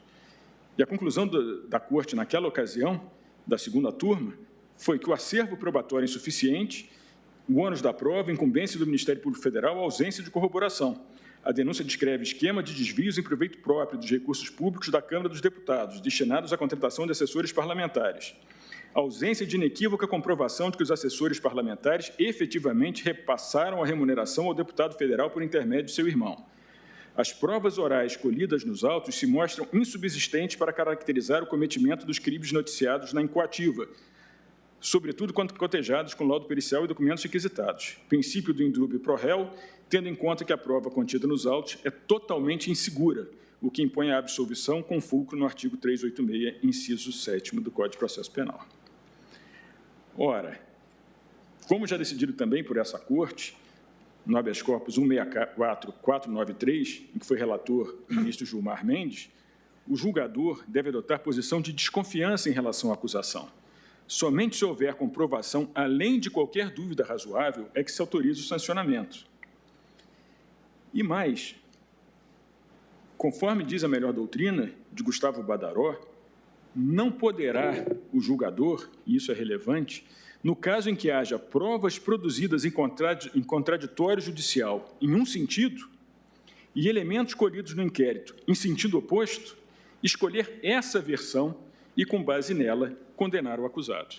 E a conclusão da Corte, naquela ocasião, da segunda turma, foi que o acervo probatório é insuficiente, o ônus da prova, incumbência do Ministério Público Federal, ausência de corroboração. A denúncia descreve esquema de desvios em proveito próprio dos recursos públicos da Câmara dos Deputados, destinados à contratação de assessores parlamentares. A ausência de inequívoca comprovação de que os assessores parlamentares efetivamente repassaram a remuneração ao deputado federal por intermédio de seu irmão. As provas orais colhidas nos autos se mostram insubsistentes para caracterizar o cometimento dos crimes noticiados na incoativa, sobretudo quando cotejados com laudo pericial e documentos requisitados. Princípio do indúbio pro réu, tendo em conta que a prova contida nos autos é totalmente insegura, o que impõe a absolvição com fulcro no artigo 386, inciso 7º do Código de Processo Penal. Ora, como já decidido também por essa Corte, no habeas corpus 164493, em que foi relator o ministro Gilmar Mendes, o julgador deve adotar posição de desconfiança em relação à acusação. Somente se houver comprovação, além de qualquer dúvida razoável, é que se autoriza o sancionamento. E mais, conforme diz a melhor doutrina de Gustavo Badaró, não poderá o julgador, e isso é relevante, no caso em que haja provas produzidas em contraditório judicial em um sentido e elementos colhidos no inquérito em sentido oposto, escolher essa versão e, com base nela, condenar o acusado.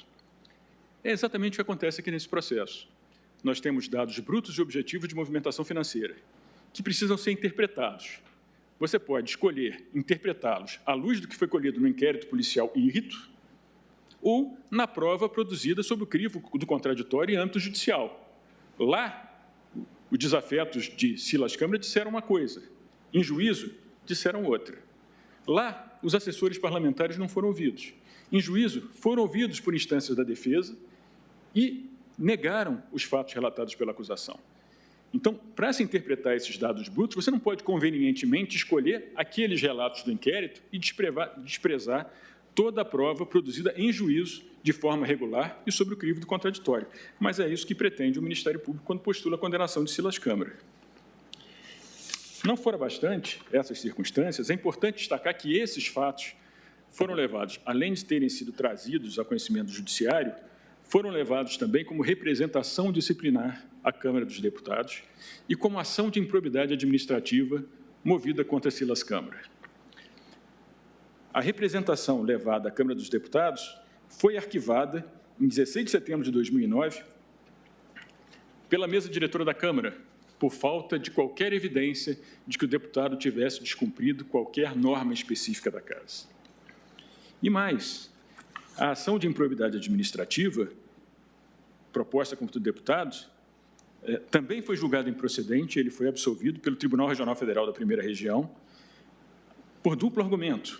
É exatamente o que acontece aqui nesse processo. Nós temos dados brutos e objetivos de movimentação financeira, que precisam ser interpretados. Você pode escolher interpretá-los à luz do que foi colhido no inquérito policial írrito ou na prova produzida sob o crivo do contraditório em âmbito judicial. Lá, os desafetos de Silas Câmara disseram uma coisa, em juízo, disseram outra. Lá, os assessores parlamentares não foram ouvidos. Em juízo, foram ouvidos por instâncias da defesa e negaram os fatos relatados pela acusação. Então, para se interpretar esses dados brutos, você não pode convenientemente escolher aqueles relatos do inquérito e desprezar toda a prova produzida em juízo de forma regular e sobre o crivo do contraditório. Mas é isso que pretende o Ministério Público quando postula a condenação de Silas Câmara. Não fora bastante essas circunstâncias, é importante destacar que esses fatos foram levados, além de terem sido trazidos a conhecimento do Judiciário, foram levados também como representação disciplinar à Câmara dos Deputados e como ação de improbidade administrativa movida contra Silas Câmara. A representação levada à Câmara dos Deputados foi arquivada em 16 de setembro de 2009 pela mesa diretora da Câmara, por falta de qualquer evidência de que o deputado tivesse descumprido qualquer norma específica da Casa. E mais, a ação de improbidade administrativa, proposta contra o deputado, também foi julgada improcedente, ele foi absolvido pelo Tribunal Regional Federal da Primeira Região por duplo argumento.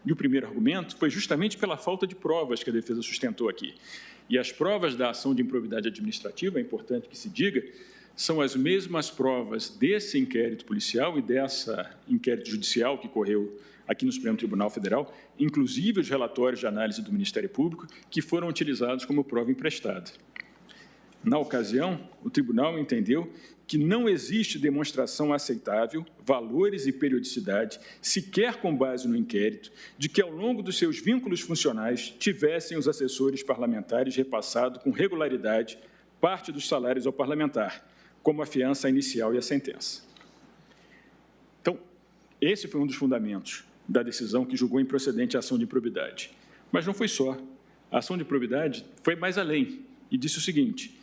E o primeiro argumento foi justamente pela falta de provas que a defesa sustentou aqui. E as provas da ação de improbidade administrativa, é importante que se diga, são as mesmas provas desse inquérito policial e dessa inquérito judicial que correu aqui no Supremo Tribunal Federal, inclusive os relatórios de análise do Ministério Público, que foram utilizados como prova emprestada. Na ocasião, o tribunal entendeu que não existe demonstração aceitável, valores e periodicidade, sequer com base no inquérito, de que, ao longo dos seus vínculos funcionais, tivessem os assessores parlamentares repassado com regularidade parte dos salários ao parlamentar, como a fiança inicial e a sentença. Então, esse foi um dos fundamentos da decisão que julgou improcedente a ação de improbidade. Mas não foi só. A ação de improbidade foi mais além e disse o seguinte,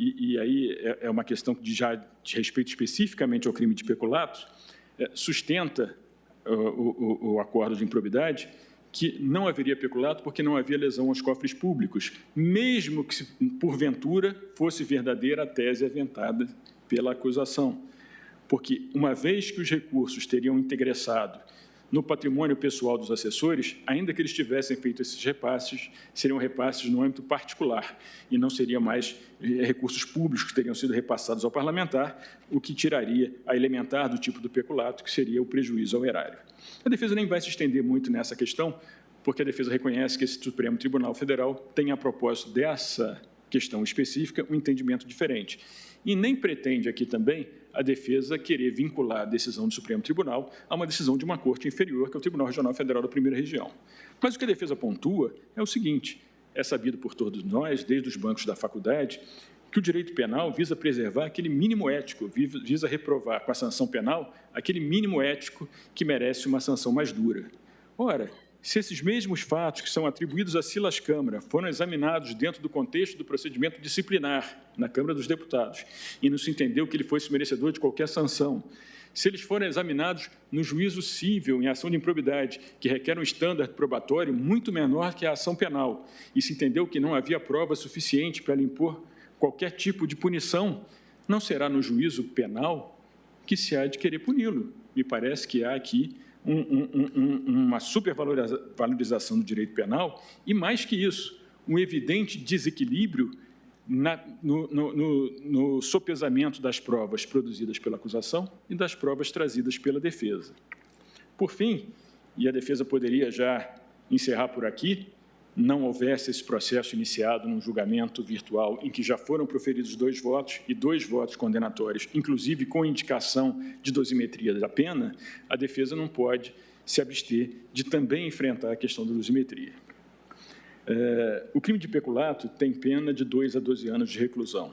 e aí é uma questão que já de respeito especificamente ao crime de peculato, sustenta o acordo de improbidade que não haveria peculato porque não havia lesão aos cofres públicos, mesmo que, porventura, fosse verdadeira a tese aventada pela acusação. Porque, uma vez que os recursos teriam integressado no patrimônio pessoal dos assessores, ainda que eles tivessem feito esses repasses, seriam repasses no âmbito particular e não seriam mais recursos públicos que teriam sido repassados ao parlamentar, o que tiraria a elementar do tipo do peculato, que seria o prejuízo ao erário. A defesa nem vai se estender muito nessa questão, porque a defesa reconhece que esse Supremo Tribunal Federal tem, a propósito dessa questão específica, um entendimento diferente. E nem pretende aqui também a defesa querer vincular a decisão do Supremo Tribunal a uma decisão de uma corte inferior, que é o Tribunal Regional Federal da Primeira Região. Mas o que a defesa pontua é o seguinte, é sabido por todos nós, desde os bancos da faculdade, que o direito penal visa preservar aquele mínimo ético, visa reprovar com a sanção penal aquele mínimo ético que merece uma sanção mais dura. Ora, se esses mesmos fatos que são atribuídos a Silas Câmara foram examinados dentro do contexto do procedimento disciplinar na Câmara dos Deputados e não se entendeu que ele fosse merecedor de qualquer sanção, se eles forem examinados no juízo cível em ação de improbidade, que requer um estándar probatório muito menor que a ação penal, e se entendeu que não havia prova suficiente para lhe impor qualquer tipo de punição, não será no juízo penal que se há de querer puni-lo. Me parece que há aqui uma supervalorização do direito penal e, mais que isso, um evidente desequilíbrio no sopesamento das provas produzidas pela acusação e das provas trazidas pela defesa. Por fim, e a defesa poderia já encerrar por aqui, não houvesse esse processo iniciado num julgamento virtual em que já foram proferidos 2 votos e 2 votos condenatórios, inclusive com indicação de dosimetria da pena, a defesa não pode se abster de também enfrentar a questão da dosimetria. O crime de peculato tem pena de 2 a 12 anos de reclusão.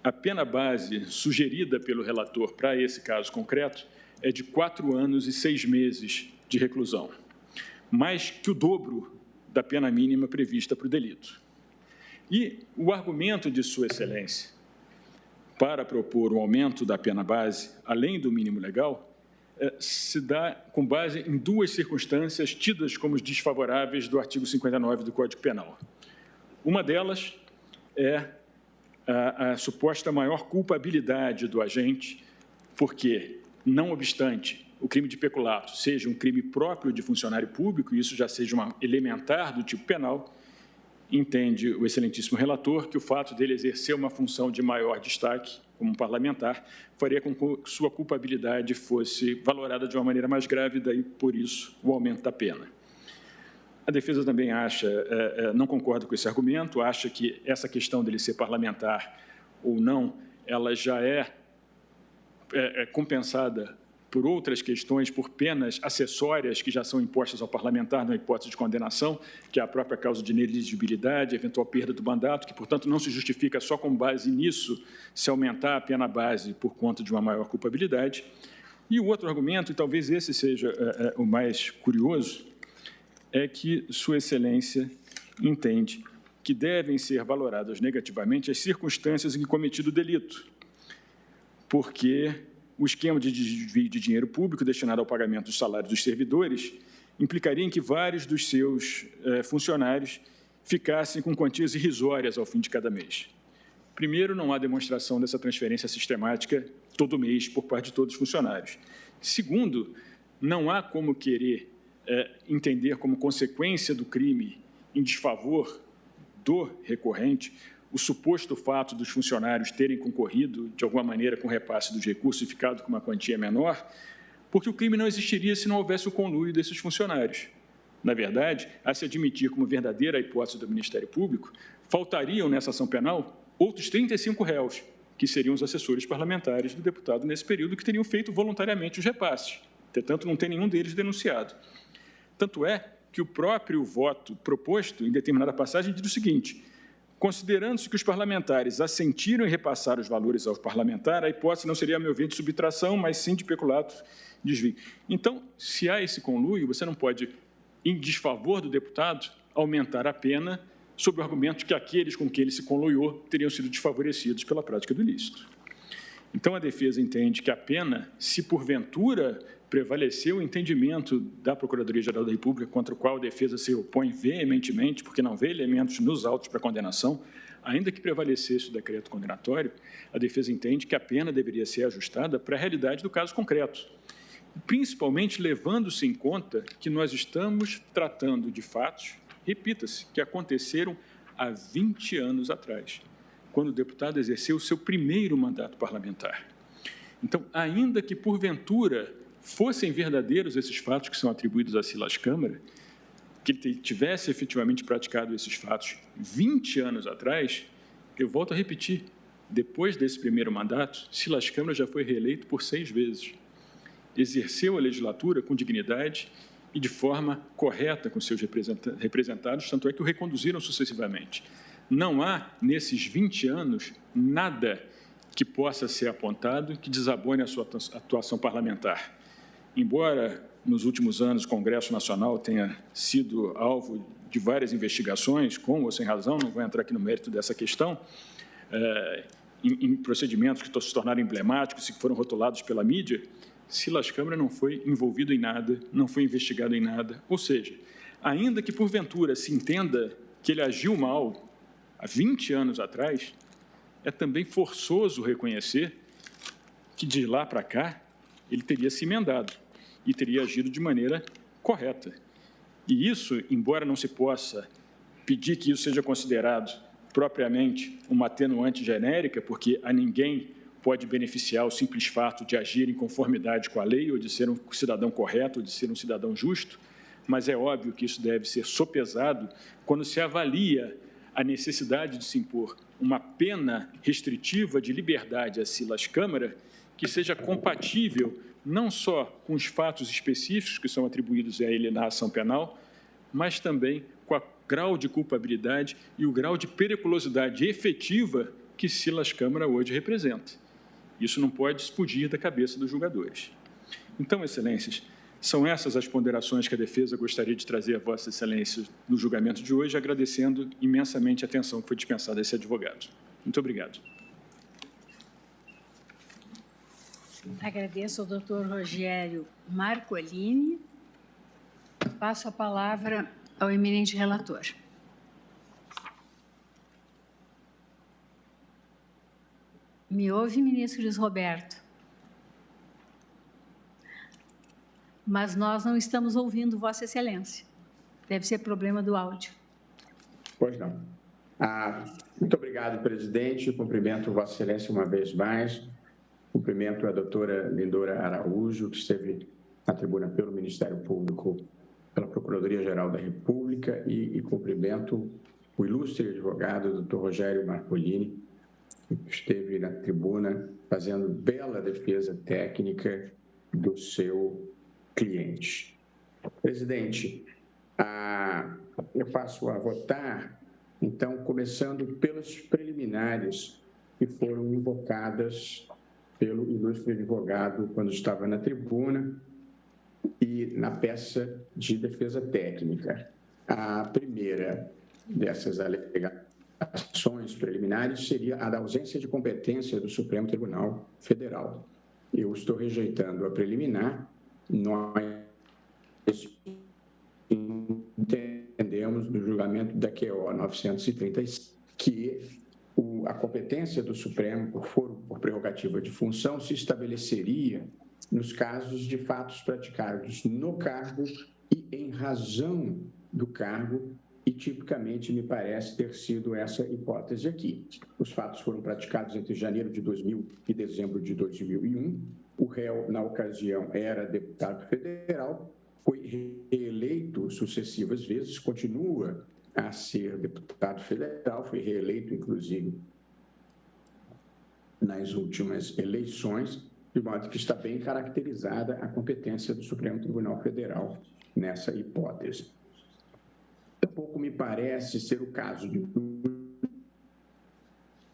A pena base sugerida pelo relator para esse caso concreto é de 4 anos e 6 meses de reclusão, mais que o dobro da pena mínima prevista para o delito. E o argumento de Sua Excelência para propor o aumento da pena base, além do mínimo legal, se dá com base em 2 circunstâncias tidas como desfavoráveis do artigo 59 do Código Penal. Uma delas é a suposta maior culpabilidade do agente, porque, não obstante o crime de peculato seja um crime próprio de funcionário público, e isso já seja uma elementar do tipo penal, entende o excelentíssimo relator que o fato dele exercer uma função de maior destaque como parlamentar faria com que sua culpabilidade fosse valorada de uma maneira mais grave, daí, por isso, o aumento da pena. A defesa também não concorda com esse argumento, acha que essa questão dele ser parlamentar ou não, ela já é compensada por outras questões, por penas acessórias que já são impostas ao parlamentar na hipótese de condenação, que é a própria causa de ineligibilidade, eventual perda do mandato, que, portanto, não se justifica só com base nisso se aumentar a pena base por conta de uma maior culpabilidade. E o outro argumento, e talvez esse seja o mais curioso, é que Sua Excelência entende que devem ser valoradas negativamente as circunstâncias em que cometido o delito, porque o esquema de desvio de dinheiro público destinado ao pagamento dos salários dos servidores implicaria em que vários dos seus funcionários ficassem com quantias irrisórias ao fim de cada mês. Primeiro, não há demonstração dessa transferência sistemática todo mês por parte de todos os funcionários. Segundo, não há como querer entender como consequência do crime em desfavor do recorrente o suposto fato dos funcionários terem concorrido, de alguma maneira, com o repasse dos recursos e ficado com uma quantia menor, porque o crime não existiria se não houvesse o conluio desses funcionários. Na verdade, a se admitir como verdadeira a hipótese do Ministério Público, faltariam nessa ação penal outros 35 réus, que seriam os assessores parlamentares do deputado nesse período, que teriam feito voluntariamente os repasses. Entretanto, não tem nenhum deles denunciado. Tanto é que o próprio voto proposto em determinada passagem diz o seguinte: considerando-se que os parlamentares assentiram em repassar os valores ao parlamentar, a hipótese não seria, a meu ver, de subtração, mas sim de peculato desvio. Então, se há esse conluio, você não pode, em desfavor do deputado, aumentar a pena sob o argumento de que aqueles com quem ele se conluiou teriam sido desfavorecidos pela prática do ilícito. Então, a defesa entende que a pena, se porventura prevaleceu o entendimento da Procuradoria-Geral da República, contra o qual a defesa se opõe veementemente, porque não vê elementos nos autos para condenação, ainda que prevalecesse o decreto condenatório, a defesa entende que a pena deveria ser ajustada para a realidade do caso concreto, principalmente levando-se em conta que nós estamos tratando de fatos, repita-se, que aconteceram há 20 anos atrás, quando o deputado exerceu o seu primeiro mandato parlamentar. Então, ainda que, porventura, fossem verdadeiros esses fatos que são atribuídos a Silas Câmara, que ele tivesse efetivamente praticado esses fatos 20 anos atrás, eu volto a repetir, depois desse primeiro mandato, Silas Câmara já foi reeleito por 6 vezes. Exerceu a legislatura com dignidade e de forma correta com seus representados, tanto é que o reconduziram sucessivamente. Não há, nesses 20 anos, nada que possa ser apontado que desabone a sua atuação parlamentar. Embora, nos últimos anos, o Congresso Nacional tenha sido alvo de várias investigações, com ou sem razão, não vou entrar aqui no mérito dessa questão, em procedimentos que se tornaram emblemáticos e que foram rotulados pela mídia, Silas Câmara não foi envolvido em nada, não foi investigado em nada. Ou seja, ainda que porventura se entenda que ele agiu mal há 20 anos atrás, é também forçoso reconhecer que de lá para cá ele teria se emendado e teria agido de maneira correta. E isso, embora não se possa pedir que isso seja considerado propriamente uma atenuante genérica, porque a ninguém pode beneficiar o simples fato de agir em conformidade com a lei, ou de ser um cidadão correto, ou de ser um cidadão justo, mas é óbvio que isso deve ser sopesado quando se avalia a necessidade de se impor uma pena restritiva de liberdade a Silas Câmara que seja compatível não só com os fatos específicos que são atribuídos a ele na ação penal, mas também com o grau de culpabilidade e o grau de periculosidade efetiva que Silas Câmara hoje representa. Isso não pode fugir da cabeça dos julgadores. Então, Excelências, são essas as ponderações que a defesa gostaria de trazer a Vossa Excelência no julgamento de hoje, agradecendo imensamente a atenção que foi dispensada a esse advogado. Muito obrigado. Agradeço ao doutor Rogério Marcolini. Passo a palavra ao eminente relator. Me ouve, ministro Luiz Roberto? Mas nós não estamos ouvindo Vossa Excelência. Deve ser problema do áudio. Pois não. Muito obrigado, presidente. Cumprimento Vossa Excelência uma vez mais. Cumprimento a doutora Lindora Araújo, que esteve na tribuna pelo Ministério Público, pela Procuradoria-Geral da República, e cumprimento o ilustre advogado, doutor Rogério Marcolini, que esteve na tribuna fazendo bela defesa técnica do seu cliente. Presidente, eu passo a votar, então, começando pelas preliminares que foram invocadas pelo ilustre advogado quando estava na tribuna e na peça de defesa técnica. A primeira dessas alegações ações preliminares seria a da ausência de competência do Supremo Tribunal Federal. Eu estou rejeitando a preliminar, nós entendemos no julgamento da QO 936 que a competência do Supremo por foro por prerrogativa de função se estabeleceria nos casos de fatos praticados no cargo e em razão do cargo, e tipicamente me parece ter sido essa hipótese aqui. Os fatos foram praticados entre janeiro de 2000 e dezembro de 2001. O réu, na ocasião, era deputado federal, foi reeleito sucessivas vezes, continua a ser deputado federal, foi reeleito, inclusive, nas últimas eleições, de modo que está bem caracterizada a competência do Supremo Tribunal Federal nessa hipótese. Tampouco me parece ser o caso de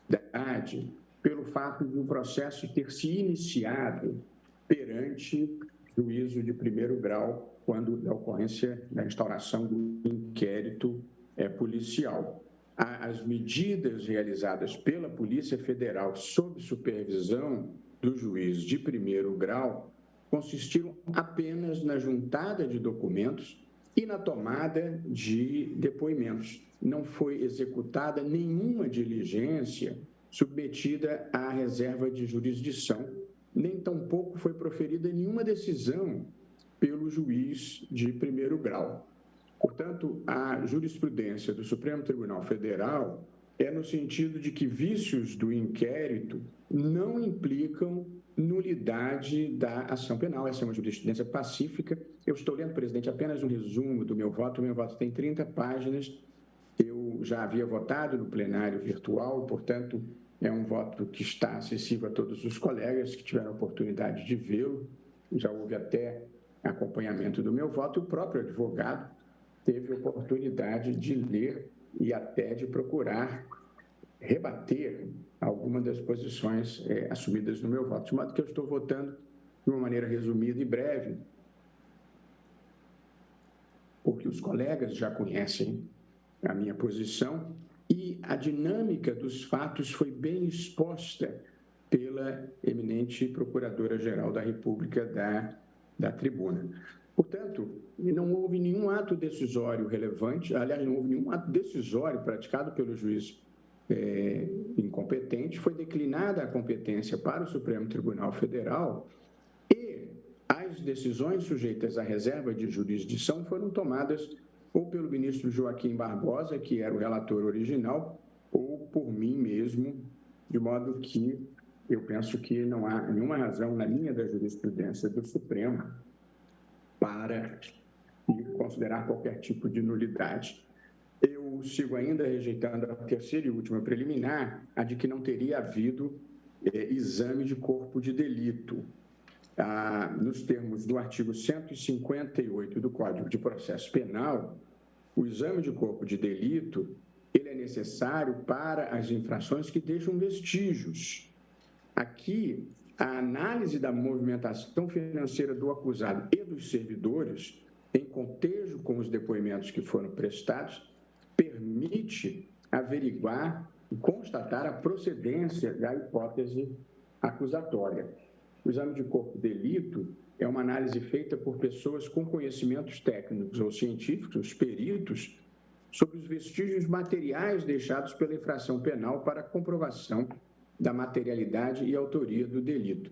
nulidade pelo fato de o processo ter se iniciado perante juízo de primeiro grau, quando da ocorrência da instauração do inquérito policial. As medidas realizadas pela Polícia Federal sob supervisão do juiz de primeiro grau consistiram apenas na juntada de documentos e na tomada de depoimentos. Não foi executada nenhuma diligência submetida à reserva de jurisdição, nem tampouco foi proferida nenhuma decisão pelo juiz de primeiro grau. Portanto, a jurisprudência do Supremo Tribunal Federal é no sentido de que vícios do inquérito não implicam nulidade da ação penal. Essa é uma jurisprudência pacífica. Eu estou lendo, presidente, apenas um resumo do meu voto. O meu voto tem 30 páginas. Eu já havia votado no plenário virtual, portanto, é um voto que está acessível a todos os colegas que tiveram a oportunidade de vê-lo. Já houve até acompanhamento do meu voto. O próprio advogado teve a oportunidade de ler e até de procurar rebater algumas das posições assumidas no meu voto. De modo que eu estou votando de uma maneira resumida e breve, porque os colegas já conhecem a minha posição e a dinâmica dos fatos foi bem exposta pela eminente Procuradora-Geral da República da tribuna. Portanto, não houve nenhum ato decisório relevante, aliás, não houve nenhum ato decisório praticado pelo juiz incompetente, foi declinada a competência para o Supremo Tribunal Federal e as decisões sujeitas à reserva de jurisdição foram tomadas ou pelo ministro Joaquim Barbosa, que era o relator original, ou por mim mesmo, de modo que eu penso que não há nenhuma razão na linha da jurisprudência do Supremo para considerar qualquer tipo de nulidade. Eu sigo ainda rejeitando a terceira e última preliminar, a de que não teria havido exame de corpo de delito. Nos termos do artigo 158 do Código de Processo Penal, o exame de corpo de delito ele é necessário para as infrações que deixam vestígios. Aqui, a análise da movimentação financeira do acusado e dos servidores, em contejo com os depoimentos que foram prestados, permite averiguar e constatar a procedência da hipótese acusatória. O exame de corpo de delito é uma análise feita por pessoas com conhecimentos técnicos ou científicos, os peritos, sobre os vestígios materiais deixados pela infração penal para comprovação da materialidade e autoria do delito,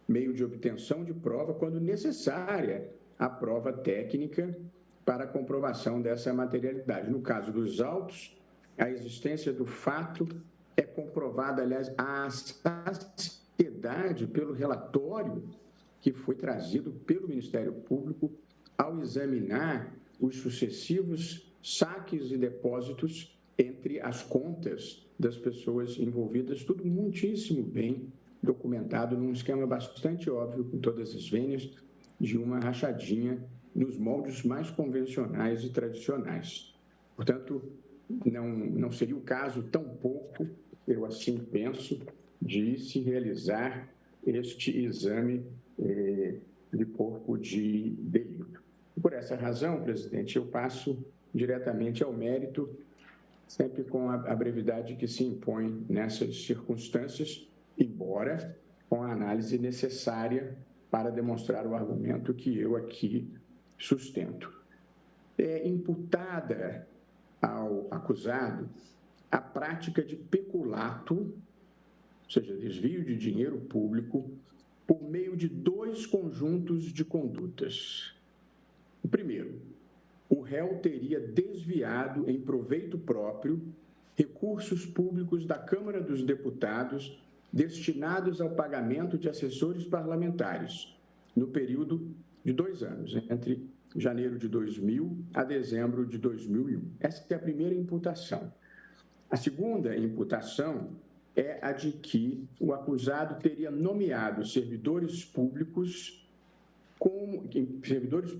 meio de obtenção de prova quando necessária a prova técnica para a comprovação dessa materialidade. No caso dos autos, a existência do fato é comprovada, aliás, a saciedade pelo relatório que foi trazido pelo Ministério Público ao examinar os sucessivos saques e depósitos entre as contas das pessoas envolvidas, tudo muitíssimo bem documentado num esquema bastante óbvio, com todas as vênias de uma rachadinha nos moldes mais convencionais e tradicionais. Portanto, não seria o caso, tampouco, eu assim penso, de se realizar este exame de corpo de delito. Por essa razão, presidente, eu passo diretamente ao mérito sempre com a brevidade que se impõe nessas circunstâncias, embora com a análise necessária para demonstrar o argumento que eu aqui sustento. É imputada ao acusado a prática de peculato, ou seja, desvio de dinheiro público, por meio de 2 conjuntos de condutas. O primeiro, o réu teria desviado em proveito próprio recursos públicos da Câmara dos Deputados destinados ao pagamento de assessores parlamentares no período de 2 anos, entre janeiro de 2000 a dezembro de 2001. Essa é a primeira imputação. A segunda imputação é a de que o acusado teria nomeado servidores públicos como servidores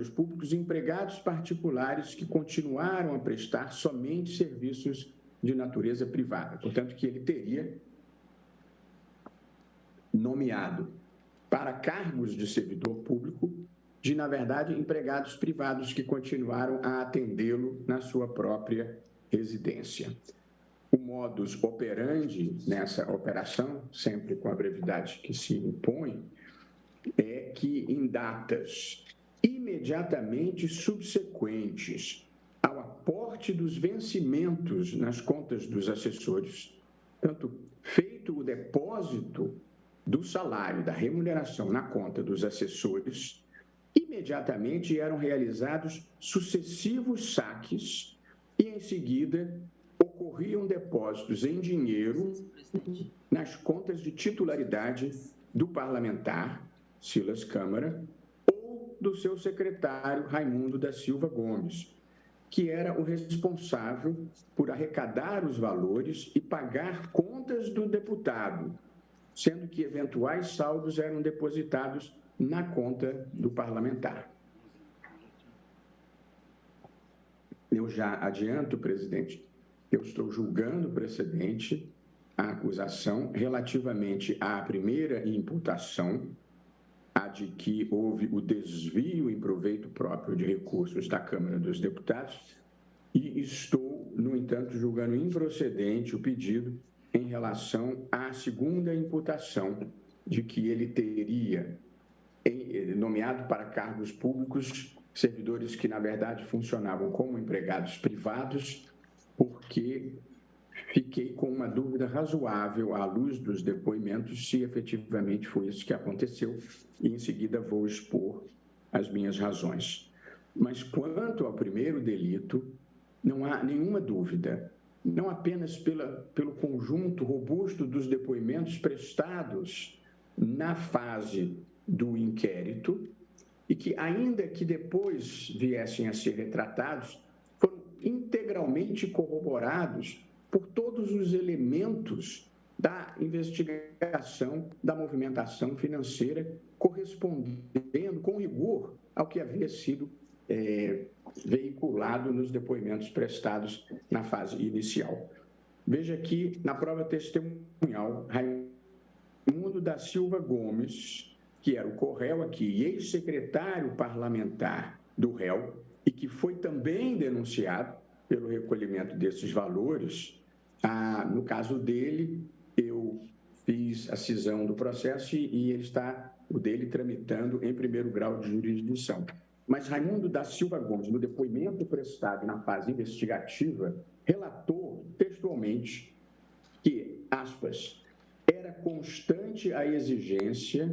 públicos empregados particulares que continuaram a prestar somente serviços de natureza privada. Portanto, que ele teria nomeado para cargos de servidor público na verdade, empregados privados que continuaram a atendê-lo na sua própria residência. O modus operandi nessa operação, sempre com a brevidade que se impõe, é que em datas imediatamente subsequentes ao aporte dos vencimentos nas contas dos assessores, tanto feito o depósito do salário, da remuneração na conta dos assessores, imediatamente eram realizados sucessivos saques e, em seguida, ocorriam depósitos em dinheiro nas contas de titularidade do parlamentar, Silas Câmara, ou do seu secretário, Raimundo da Silva Gomes, que era o responsável por arrecadar os valores e pagar contas do deputado, sendo que eventuais saldos eram depositados na conta do parlamentar. Eu já adianto, presidente, eu estou julgando precedente a acusação relativamente à primeira imputação, a de que houve o desvio em proveito próprio de recursos da Câmara dos Deputados, e estou, no entanto, julgando improcedente o pedido em relação à segunda imputação, de que ele teria nomeado para cargos públicos servidores que, na verdade, funcionavam como empregados privados, porque fiquei com uma dúvida razoável à luz dos depoimentos se efetivamente foi isso que aconteceu, e em seguida vou expor as minhas razões. Mas quanto ao primeiro delito, não há nenhuma dúvida, não apenas pelo conjunto robusto dos depoimentos prestados na fase do inquérito, e que, ainda que depois viessem a ser retratados, foram integralmente corroborados por todos os elementos da investigação da movimentação financeira, correspondendo com rigor ao que havia sido veiculado nos depoimentos prestados na fase inicial. Veja aqui, na prova testemunhal, Raimundo da Silva Gomes, que era o co-réu aqui e ex-secretário parlamentar do réu, e que foi também denunciado pelo recolhimento desses valores. No caso dele, eu fiz a cisão do processo e ele está, o dele, tramitando em primeiro grau de jurisdição. Mas Raimundo da Silva Gomes, no depoimento prestado na fase investigativa, relatou textualmente que, aspas, era constante a exigência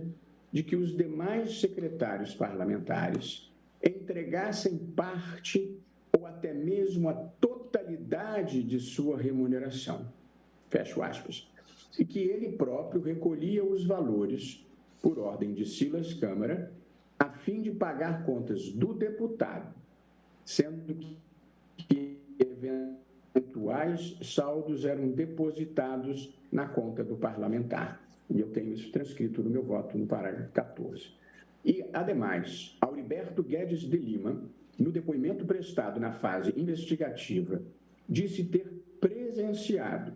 de que os demais secretários parlamentares entregassem parte ou até mesmo a totalidade de sua remuneração, fecho aspas, e que ele próprio recolhia os valores, por ordem de Silas Câmara, a fim de pagar contas do deputado, sendo que eventuais saldos eram depositados na conta do parlamentar. E eu tenho isso transcrito no meu voto no parágrafo 14. E, ademais, Auriberto Guedes de Lima, no depoimento prestado na fase investigativa, disse ter presenciado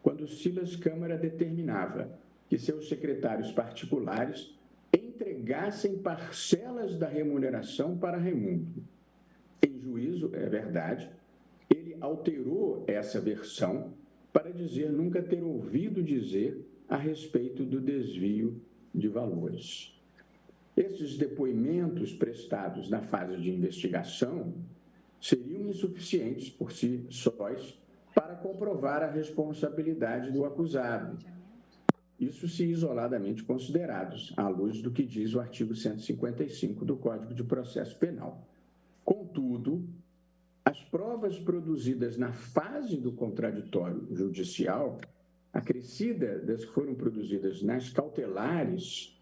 quando Silas Câmara determinava que seus secretários particulares entregassem parcelas da remuneração para Raimundo. Em juízo, é verdade, ele alterou essa versão para dizer nunca ter ouvido dizer a respeito do desvio de valores. Esses depoimentos prestados na fase de investigação seriam insuficientes por si sós para comprovar a responsabilidade do acusado. Isso se isoladamente considerados, à luz do que diz o artigo 155 do Código de Processo Penal. Contudo, as provas produzidas na fase do contraditório judicial, acrescida das que foram produzidas nas cautelares,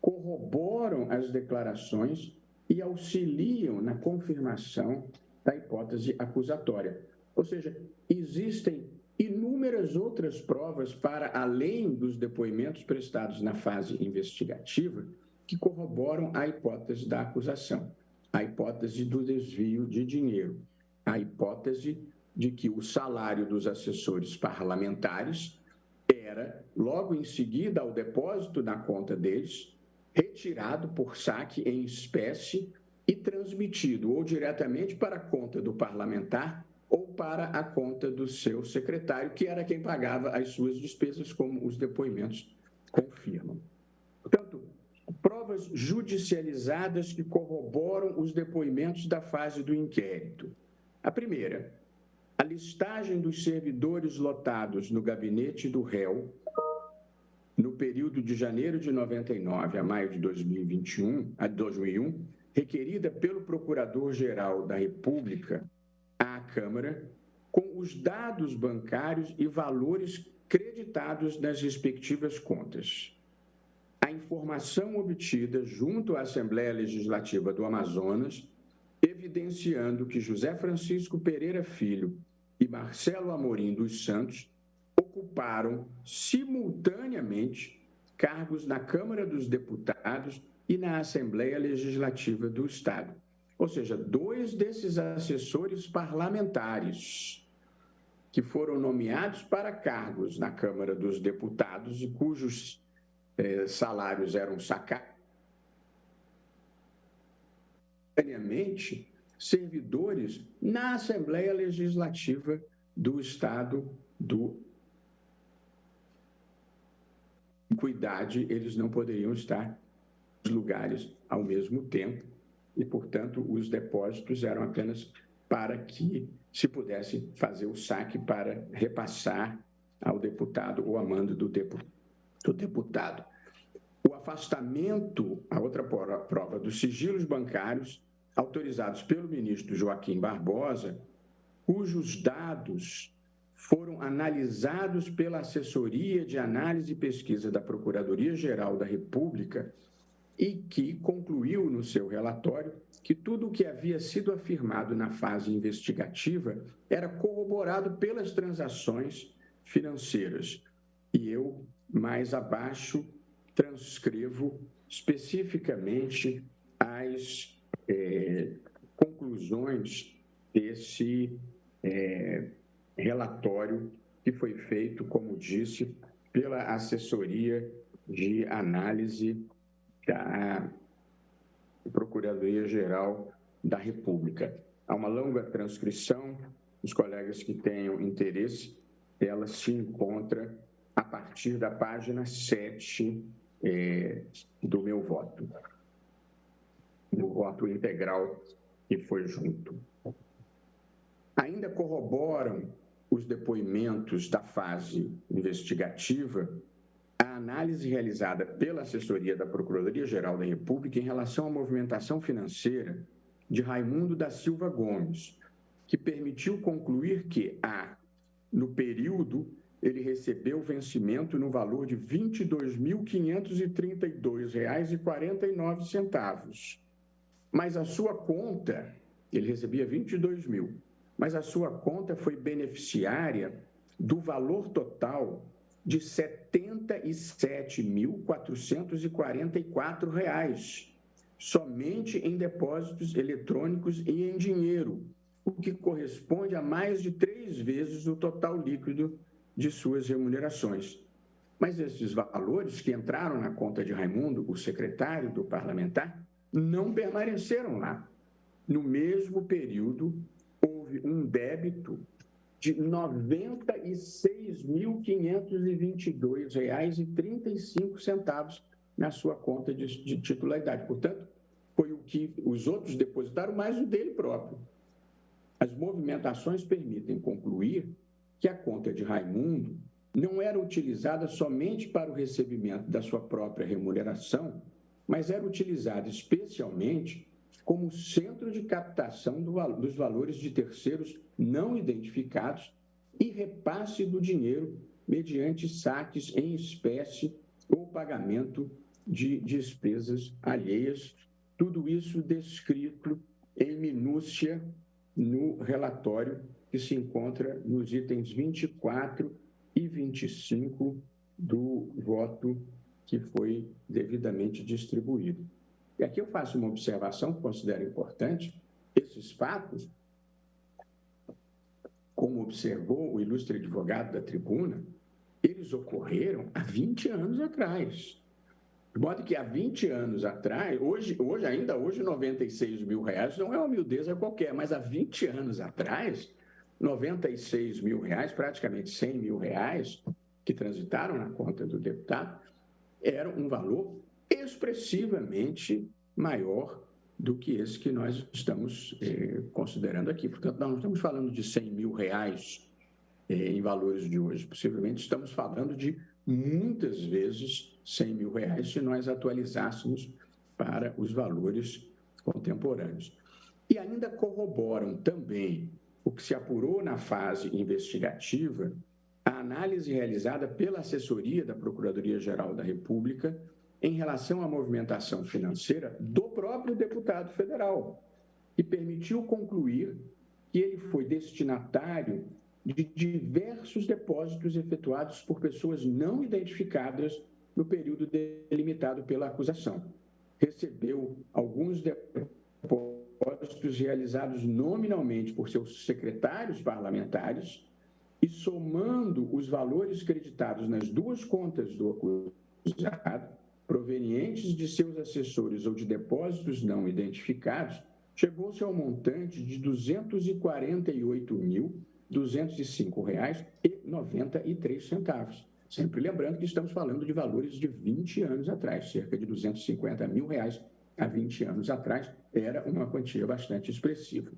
corroboram as declarações e auxiliam na confirmação da hipótese acusatória. Ou seja, existem inúmeras outras provas para além dos depoimentos prestados na fase investigativa que corroboram a hipótese da acusação, a hipótese do desvio de dinheiro, a hipótese de que o salário dos assessores parlamentares era, logo em seguida ao depósito na conta deles, retirado por saque em espécie e transmitido ou diretamente para a conta do parlamentar ou para a conta do seu secretário, que era quem pagava as suas despesas, como os depoimentos confirmam. Portanto, provas judicializadas que corroboram os depoimentos da fase do inquérito. A primeira, a listagem dos servidores lotados no gabinete do réu no período de janeiro de 99 a maio de 2001, requerida pelo Procurador-Geral da República à Câmara, com os dados bancários e valores creditados nas respectivas contas. A informação obtida junto à Assembleia Legislativa do Amazonas, evidenciando que José Francisco Pereira Filho e Marcelo Amorim dos Santos ocuparam simultaneamente cargos na Câmara dos Deputados e na Assembleia Legislativa do Estado. Ou seja, 2 desses assessores parlamentares que foram nomeados para cargos na Câmara dos Deputados e cujos salários eram sacados, simultaneamente servidores na Assembleia Legislativa do Estado do Cuidade, eles não poderiam estar nos lugares ao mesmo tempo e, portanto, os depósitos eram apenas para que se pudesse fazer o saque para repassar ao deputado ou a mando do deputado. O afastamento, a outra prova, dos sigilos bancários autorizados pelo ministro Joaquim Barbosa, cujos dados foram analisados pela Assessoria de Análise e Pesquisa da Procuradoria-Geral da República e que concluiu no seu relatório que tudo o que havia sido afirmado na fase investigativa era corroborado pelas transações financeiras. E eu, mais abaixo, transcrevo especificamente as conclusões desse relatório que foi feito, como disse, pela Assessoria de Análise da Procuradoria-Geral da República. Há uma longa transcrição, os colegas que tenham interesse, ela se encontra a partir da página 7 do meu voto, no voto integral que foi junto. Ainda corroboram os depoimentos da fase investigativa a análise realizada pela assessoria da Procuradoria-Geral da República em relação à movimentação financeira de Raimundo da Silva Gomes, que permitiu concluir que, no período, ele recebeu vencimento no valor de R$ 22.532,49. Mas a sua conta, ele recebia 22 mil, mas a sua conta foi beneficiária do valor total de R$ 77.444, somente em depósitos eletrônicos e em dinheiro, o que corresponde a mais de 3 vezes o total líquido de suas remunerações. Mas esses valores que entraram na conta de Raimundo, o secretário do parlamentar, não permaneceram lá. No mesmo período, houve houve um débito de R$ 96.522,35 na sua conta de titularidade. Portanto, foi o que os outros depositaram, mais o dele próprio. As movimentações permitem concluir que a conta de Raimundo não era utilizada somente para o recebimento da sua própria remuneração, mas era utilizada especialmente como centro de captação dos valores de terceiros não identificados e repasse do dinheiro mediante saques em espécie ou pagamento de despesas alheias. Tudo isso descrito em minúcia no relatório que se encontra nos itens 24 e 25 do voto que foi devidamente distribuído. E aqui eu faço uma observação que considero importante. Esses fatos, como observou o ilustre advogado da tribuna, eles ocorreram há 20 anos atrás. De modo que há 20 anos atrás, ainda hoje, R$96 mil não é uma miudeza qualquer, mas há 20 anos atrás, R$96 mil, praticamente R$100 mil, que transitaram na conta do deputado, era um valor expressivamente maior do que esse que nós estamos considerando aqui. Portanto, nós não estamos falando de R$100 mil em valores de hoje. Possivelmente estamos falando de muitas vezes R$100 mil se nós atualizássemos para os valores contemporâneos. E ainda corroboram também o que se apurou na fase investigativa, a análise realizada pela assessoria da Procuradoria-Geral da República em relação à movimentação financeira do próprio deputado federal, que permitiu concluir que ele foi destinatário de diversos depósitos efetuados por pessoas não identificadas no período delimitado pela acusação. Recebeu alguns depósitos realizados nominalmente por seus secretários parlamentares e, somando os valores creditados nas duas contas do acusado, provenientes de seus assessores ou de depósitos não identificados, chegou-se ao montante de R$ 248.205,93. Sempre lembrando que estamos falando de valores de 20 anos atrás, cerca de R$250 mil há 20 anos atrás, era uma quantia bastante expressiva.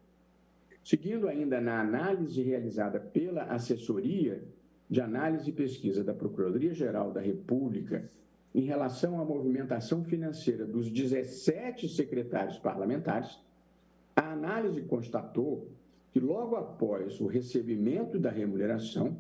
Seguindo ainda na análise realizada pela Assessoria de Análise e Pesquisa da Procuradoria-Geral da República em relação à movimentação financeira dos 17 secretários parlamentares, a análise constatou que logo após o recebimento da remuneração,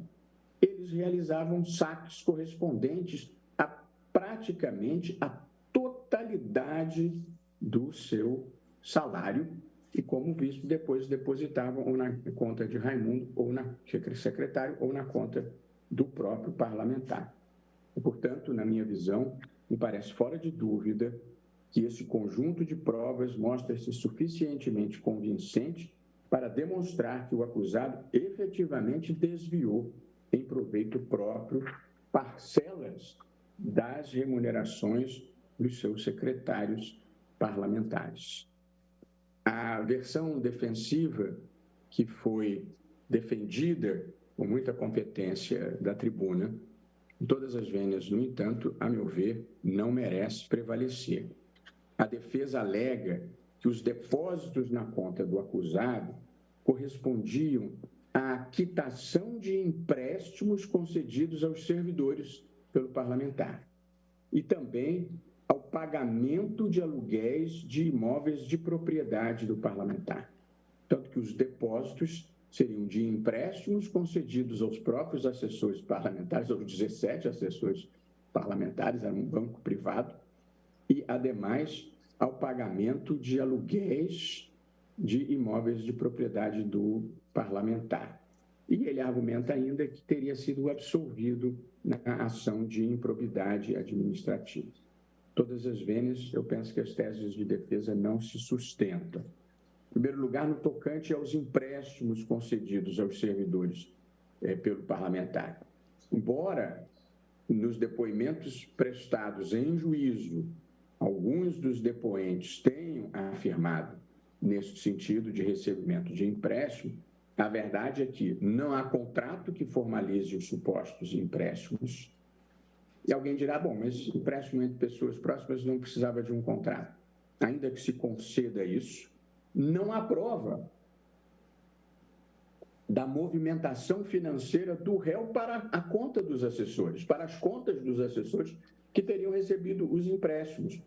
eles realizavam saques correspondentes a praticamente a totalidade do seu salário e, como visto, depois depositavam ou na conta de Raimundo, ou na secretário, ou na conta do próprio parlamentar. E, portanto, na minha visão, me parece fora de dúvida que esse conjunto de provas mostra-se suficientemente convincente para demonstrar que o acusado efetivamente desviou em proveito próprio parcelas das remunerações dos seus secretários parlamentares. A versão defensiva que foi defendida com muita competência da tribuna, em todas as vênias, no entanto, a meu ver, não merece prevalecer. A defesa alega que os depósitos na conta do acusado correspondiam à quitação de empréstimos concedidos aos servidores pelo parlamentar e também ao pagamento de aluguéis de imóveis de propriedade do parlamentar. Tanto que os depósitos seriam de empréstimos concedidos aos próprios assessores parlamentares, aos 17 assessores parlamentares, era um banco privado, e, ademais, ao pagamento de aluguéis de imóveis de propriedade do parlamentar. E ele argumenta ainda que teria sido absolvido na ação de improbidade administrativa. Todas as vênias, eu penso que as teses de defesa não se sustentam. Em primeiro lugar, no tocante aos empréstimos concedidos aos servidores pelo parlamentar. Embora nos depoimentos prestados em juízo, alguns dos depoentes tenham afirmado nesse sentido de recebimento de empréstimo, A verdade é que não há contrato que formalize os supostos empréstimos. E alguém dirá, bom, mas empréstimo entre pessoas próximas não precisava de um contrato. Ainda que se conceda isso, não há prova da movimentação financeira do réu para a conta dos assessores, para as contas dos assessores que teriam recebido os empréstimos.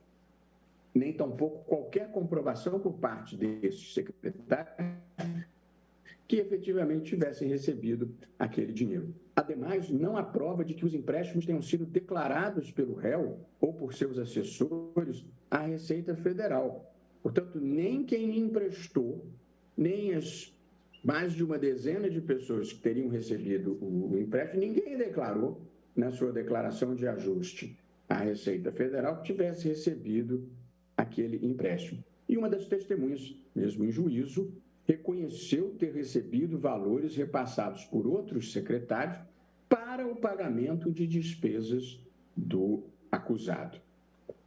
Nem tampouco qualquer comprovação por parte desses secretários que efetivamente tivessem recebido aquele dinheiro. Ademais, não há prova de que os empréstimos tenham sido declarados pelo réu ou por seus assessores à Receita Federal. Portanto, nem quem emprestou, nem as mais de uma dezena de pessoas que teriam recebido o empréstimo, ninguém declarou na sua declaração de ajuste à Receita Federal que tivesse recebido aquele empréstimo. E uma das testemunhas, mesmo em juízo, reconheceu ter recebido valores repassados por outros secretários para o pagamento de despesas do acusado.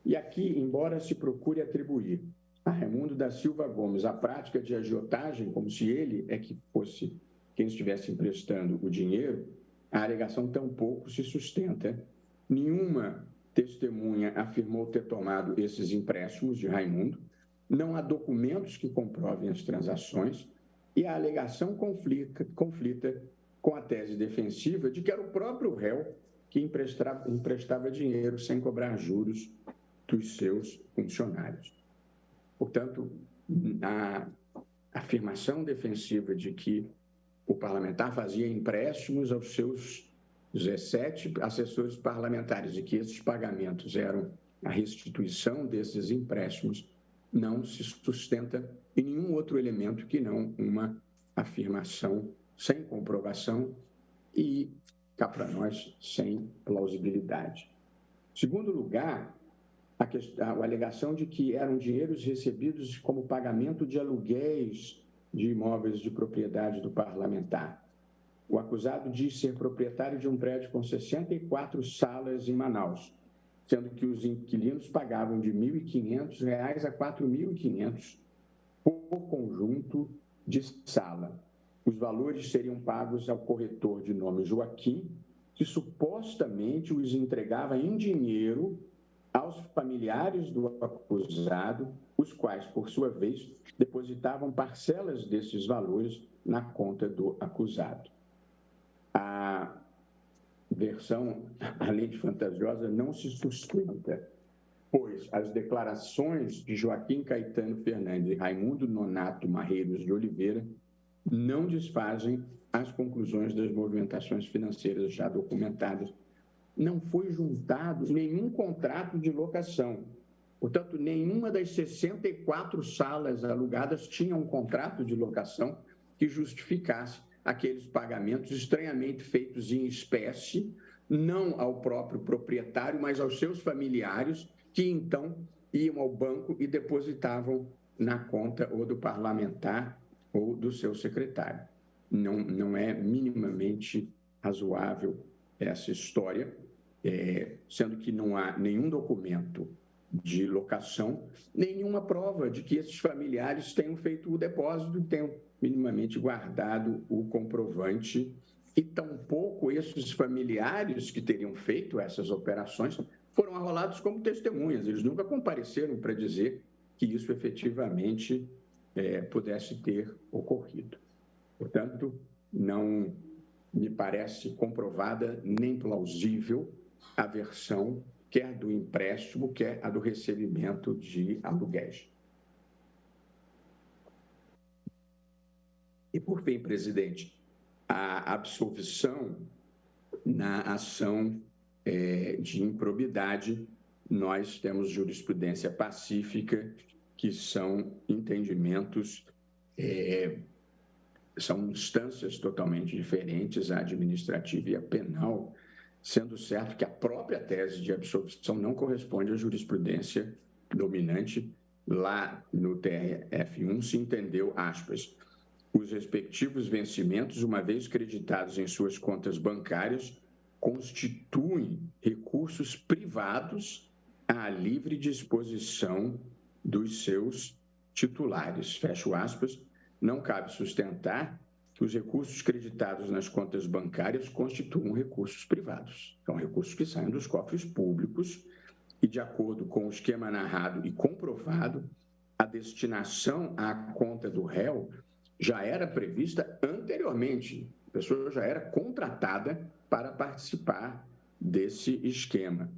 E aqui, embora se procure atribuir a Raimundo da Silva Gomes a prática de agiotagem, como se ele é que fosse quem estivesse emprestando o dinheiro, a alegação tampouco se sustenta. Nenhuma testemunha afirmou ter tomado esses empréstimos de Raimundo, não há documentos que comprovem as transações e a alegação conflita com a tese defensiva de que era o próprio réu que emprestava dinheiro sem cobrar juros dos seus funcionários. Portanto, a afirmação defensiva de que o parlamentar fazia empréstimos aos seus 17 assessores parlamentares e que esses pagamentos eram a restituição desses empréstimos não se sustenta em nenhum outro elemento que não uma afirmação sem comprovação e, cá para nós, sem plausibilidade. Em segundo lugar, a alegação de que eram dinheiros recebidos como pagamento de aluguéis de imóveis de propriedade do parlamentar. O acusado diz ser proprietário de um prédio com 64 salas em Manaus, sendo que os inquilinos pagavam de R$ 1.500 a R$ 4.500 por conjunto de sala. Os valores seriam pagos ao corretor de nome Joaquim, que supostamente os entregava em dinheiro aos familiares do acusado, os quais, por sua vez, depositavam parcelas desses valores na conta do acusado. A versão, além de fantasiosa, não se sustenta, pois as declarações de Joaquim Caetano Fernandes e Raimundo Nonato Marreiros de Oliveira não desfazem as conclusões das movimentações financeiras já documentadas. Não foi juntado nenhum contrato de locação. Portanto, nenhuma das 64 salas alugadas tinha um contrato de locação que justificasse aqueles pagamentos estranhamente feitos em espécie, não ao próprio proprietário, mas aos seus familiares, que então iam ao banco e depositavam na conta ou do parlamentar ou do seu secretário. Não é minimamente razoável essa história, sendo que não há nenhum documento de locação, nenhuma prova de que esses familiares tenham feito o depósito e tenham minimamente guardado o comprovante, e tampouco esses familiares que teriam feito essas operações foram arrolados como testemunhas. Eles nunca compareceram para dizer que isso efetivamente pudesse ter ocorrido. Portanto, não me parece comprovada nem plausível a versão quer do empréstimo, quer a do recebimento de aluguéis. E, por fim, presidente, a absolvição na ação de improbidade, nós temos jurisprudência pacífica, que são entendimentos, são instâncias totalmente diferentes, a administrativa e a penal, sendo certo que a própria tese de absolvição não corresponde à jurisprudência dominante. Lá no TRF1 se entendeu, aspas, os respectivos vencimentos, uma vez creditados em suas contas bancárias, constituem recursos privados à livre disposição dos seus titulares. Fecho aspas. Não cabe sustentar que os recursos creditados nas contas bancárias constituam recursos privados. São recursos que saem dos cofres públicos e, de acordo com o esquema narrado e comprovado, a destinação à conta do réu já era prevista anteriormente. A pessoa já era contratada para participar desse esquema.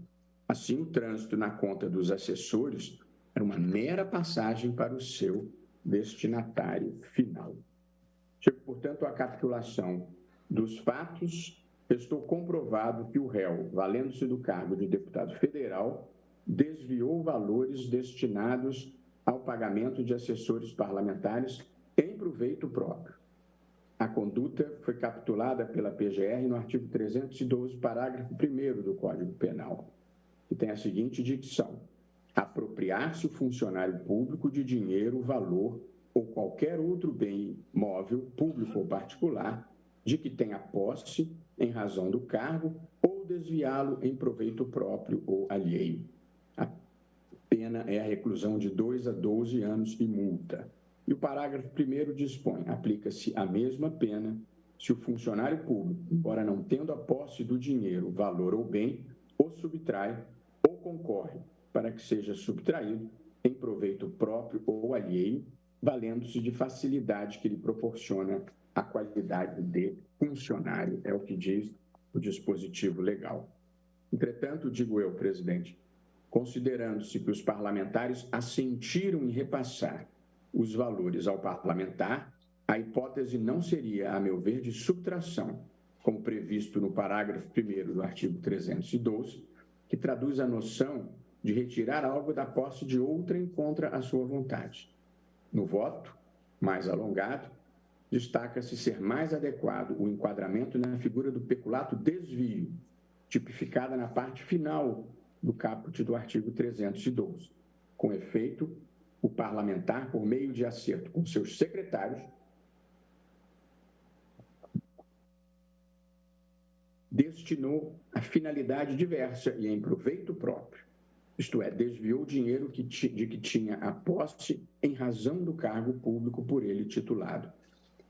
Assim, o trânsito na conta dos assessores era uma mera passagem para o seu destinatário final. Chego, portanto, à capitulação dos fatos. Estou comprovado que o réu, valendo-se do cargo de deputado federal, desviou valores destinados ao pagamento de assessores parlamentares em proveito próprio. A conduta foi capitulada pela PGR no artigo 312, parágrafo 1º do Código Penal, que tem a seguinte dicção: apropriar-se o funcionário público de dinheiro, valor ou qualquer outro bem móvel, público ou particular, de que tenha posse em razão do cargo ou desviá-lo em proveito próprio ou alheio. A pena é a reclusão de 2 a 12 anos e multa. E o parágrafo 1º dispõe: aplica-se a mesma pena se o funcionário público, embora não tendo a posse do dinheiro, valor ou bem, o subtrai ou concorre para que seja subtraído em proveito próprio ou alheio, valendo-se de facilidade que lhe proporciona a qualidade de funcionário. É o que diz o dispositivo legal. Entretanto, digo eu, presidente, considerando-se que os parlamentares assentiram em repassar os valores ao parlamentar, a hipótese não seria, a meu ver, de subtração, como previsto no parágrafo 1º do artigo 312, que traduz a noção de retirar algo da posse de outrem contra a sua vontade. No voto, mais alongado, destaca-se ser mais adequado o enquadramento na figura do peculato desvio, tipificada na parte final do caput do artigo 312. Com efeito, o parlamentar, por meio de acerto com seus secretários, destinou a finalidade diversa e em proveito próprio, isto é, desviou o dinheiro de que tinha a posse em razão do cargo público por ele titulado.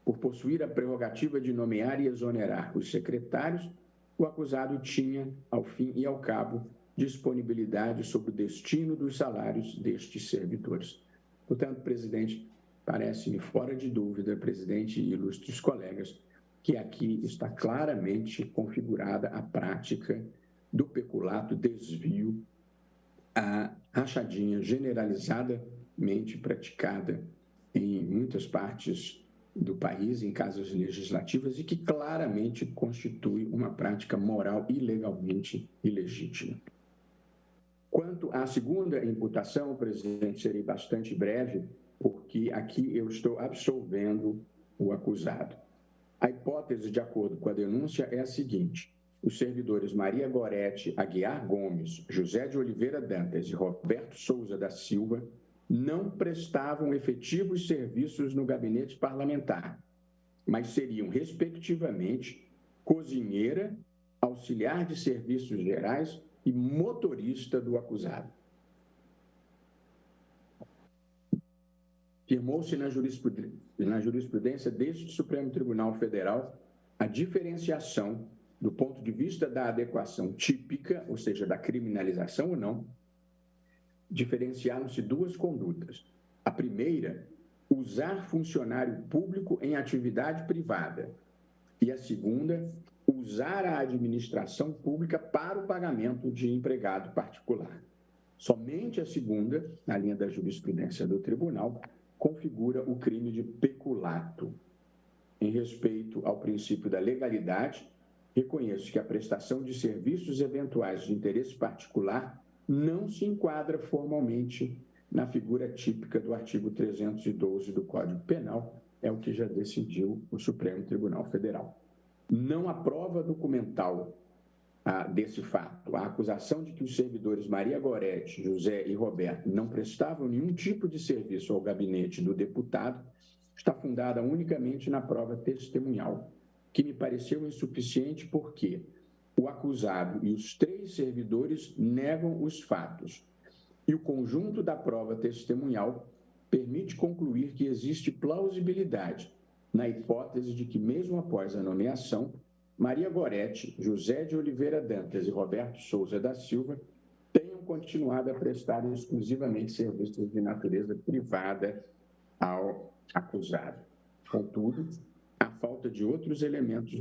Por possuir a prerrogativa de nomear e exonerar os secretários, o acusado tinha, ao fim e ao cabo, disponibilidade sobre o destino dos salários destes servidores. Portanto, presidente, parece-me fora de dúvida, presidente e ilustres colegas, que aqui está claramente configurada a prática do peculato desvio, a rachadinha generalizadamente praticada em muitas partes do país, em casas legislativas, e que claramente constitui uma prática moral e legalmente ilegítima. Quanto à segunda imputação, presidente, serei bastante breve, porque aqui eu estou absolvendo o acusado. A hipótese, de acordo com a denúncia, é a seguinte: os servidores Maria Gorete Aguiar Gomes, José de Oliveira Dantas e Roberto Souza da Silva não prestavam efetivos serviços no gabinete parlamentar, mas seriam, respectivamente, cozinheira, auxiliar de serviços gerais e motorista do acusado. Firmou-se na jurisprudência deste Supremo Tribunal Federal a diferenciação do ponto de vista da adequação típica, ou seja, da criminalização ou não, diferenciaram-se duas condutas. A primeira, usar funcionário público em atividade privada. E a segunda, usar a administração pública para o pagamento de empregado particular. Somente a segunda, na linha da jurisprudência do tribunal, configura o crime de peculato. Em respeito ao princípio da legalidade, reconheço que a prestação de serviços eventuais de interesse particular não se enquadra formalmente na figura típica do artigo 312 do Código Penal, é o que já decidiu o Supremo Tribunal Federal. Não há prova documental desse fato. A acusação de que os servidores Maria Gorete, José e Roberto não prestavam nenhum tipo de serviço ao gabinete do deputado está fundada unicamente na prova testemunhal, que me pareceu insuficiente porque o acusado e os 3 servidores negam os fatos e o conjunto da prova testemunhal permite concluir que existe plausibilidade na hipótese de que, mesmo após a nomeação, Maria Goretti, José de Oliveira Dantas e Roberto Souza da Silva tenham continuado a prestar exclusivamente serviços de natureza privada ao acusado. Contudo, a falta de outros elementos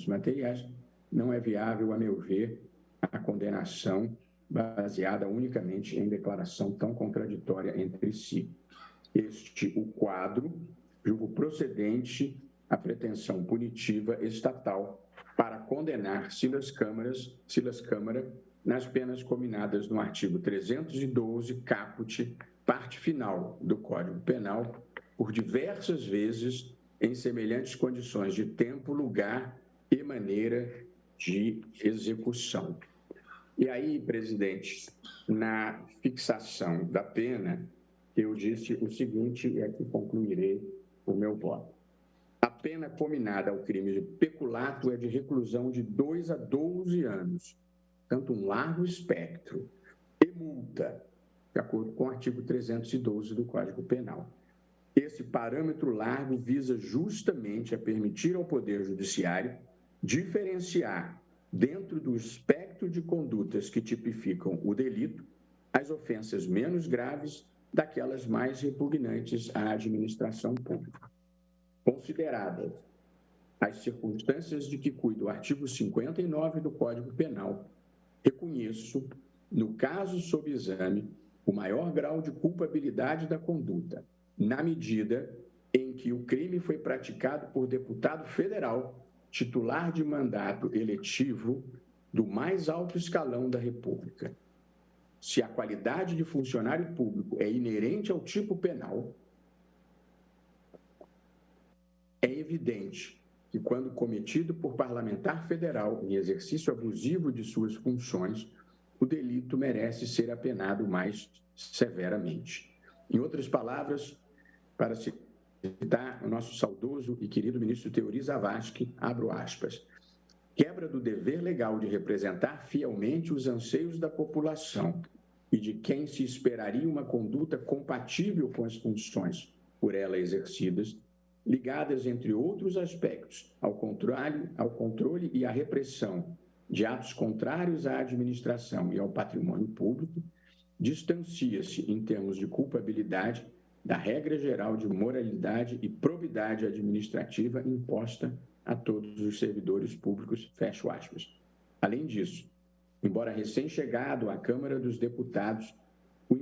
materiais não é viável, a meu ver, a condenação baseada unicamente em declaração tão contraditória entre si. O quadro, julgo procedente a pretensão punitiva estatal para condenar Silas Câmara nas penas cominadas no artigo 312, caput, parte final do Código Penal, por diversas vezes em semelhantes condições de tempo, lugar e maneira de execução. E aí, presidente, na fixação da pena, eu disse o seguinte, e aqui concluirei o meu voto. A pena cominada ao crime de peculato é de reclusão de 2 a 12 anos, tanto um largo espectro, e multa, de acordo com o artigo 312 do Código Penal. Esse parâmetro largo visa justamente a permitir ao Poder Judiciário diferenciar, dentro do espectro de condutas que tipificam o delito, as ofensas menos graves daquelas mais repugnantes à administração pública. Consideradas as circunstâncias de que cuida o artigo 59 do Código Penal, reconheço, no caso sob exame, o maior grau de culpabilidade da conduta, na medida em que o crime foi praticado por deputado federal, titular de mandato eletivo do mais alto escalão da República. Se a qualidade de funcionário público é inerente ao tipo penal, é evidente que, quando cometido por parlamentar federal em exercício abusivo de suas funções, o delito merece ser apenado mais severamente. Em outras palavras, para citar o nosso saudoso e querido ministro Teori Zavascki, abro aspas, quebra do dever legal de representar fielmente os anseios da população e de quem se esperaria uma conduta compatível com as funções por ela exercidas, ligadas, entre outros aspectos, ao controle e à repressão de atos contrários à administração e ao patrimônio público, distancia-se, em termos de culpabilidade, da regra geral de moralidade e probidade administrativa imposta a todos os servidores públicos, fecho aspas. Além disso, embora recém-chegado à Câmara dos Deputados, o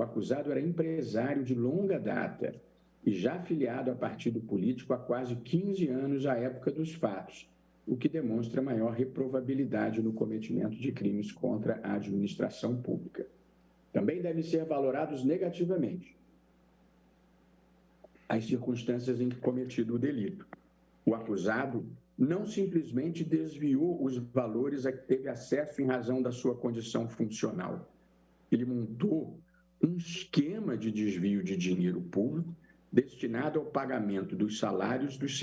acusado era empresário de longa data e já afiliado a partido político há quase 15 anos à época dos fatos, o que demonstra maior reprovabilidade no cometimento de crimes contra a administração pública. Também devem ser valorados negativamente as circunstâncias em que cometido o delito. O acusado não simplesmente desviou os valores a que teve acesso em razão da sua condição funcional. Ele montou um esquema de desvio de dinheiro público destinado ao pagamento dos salários dos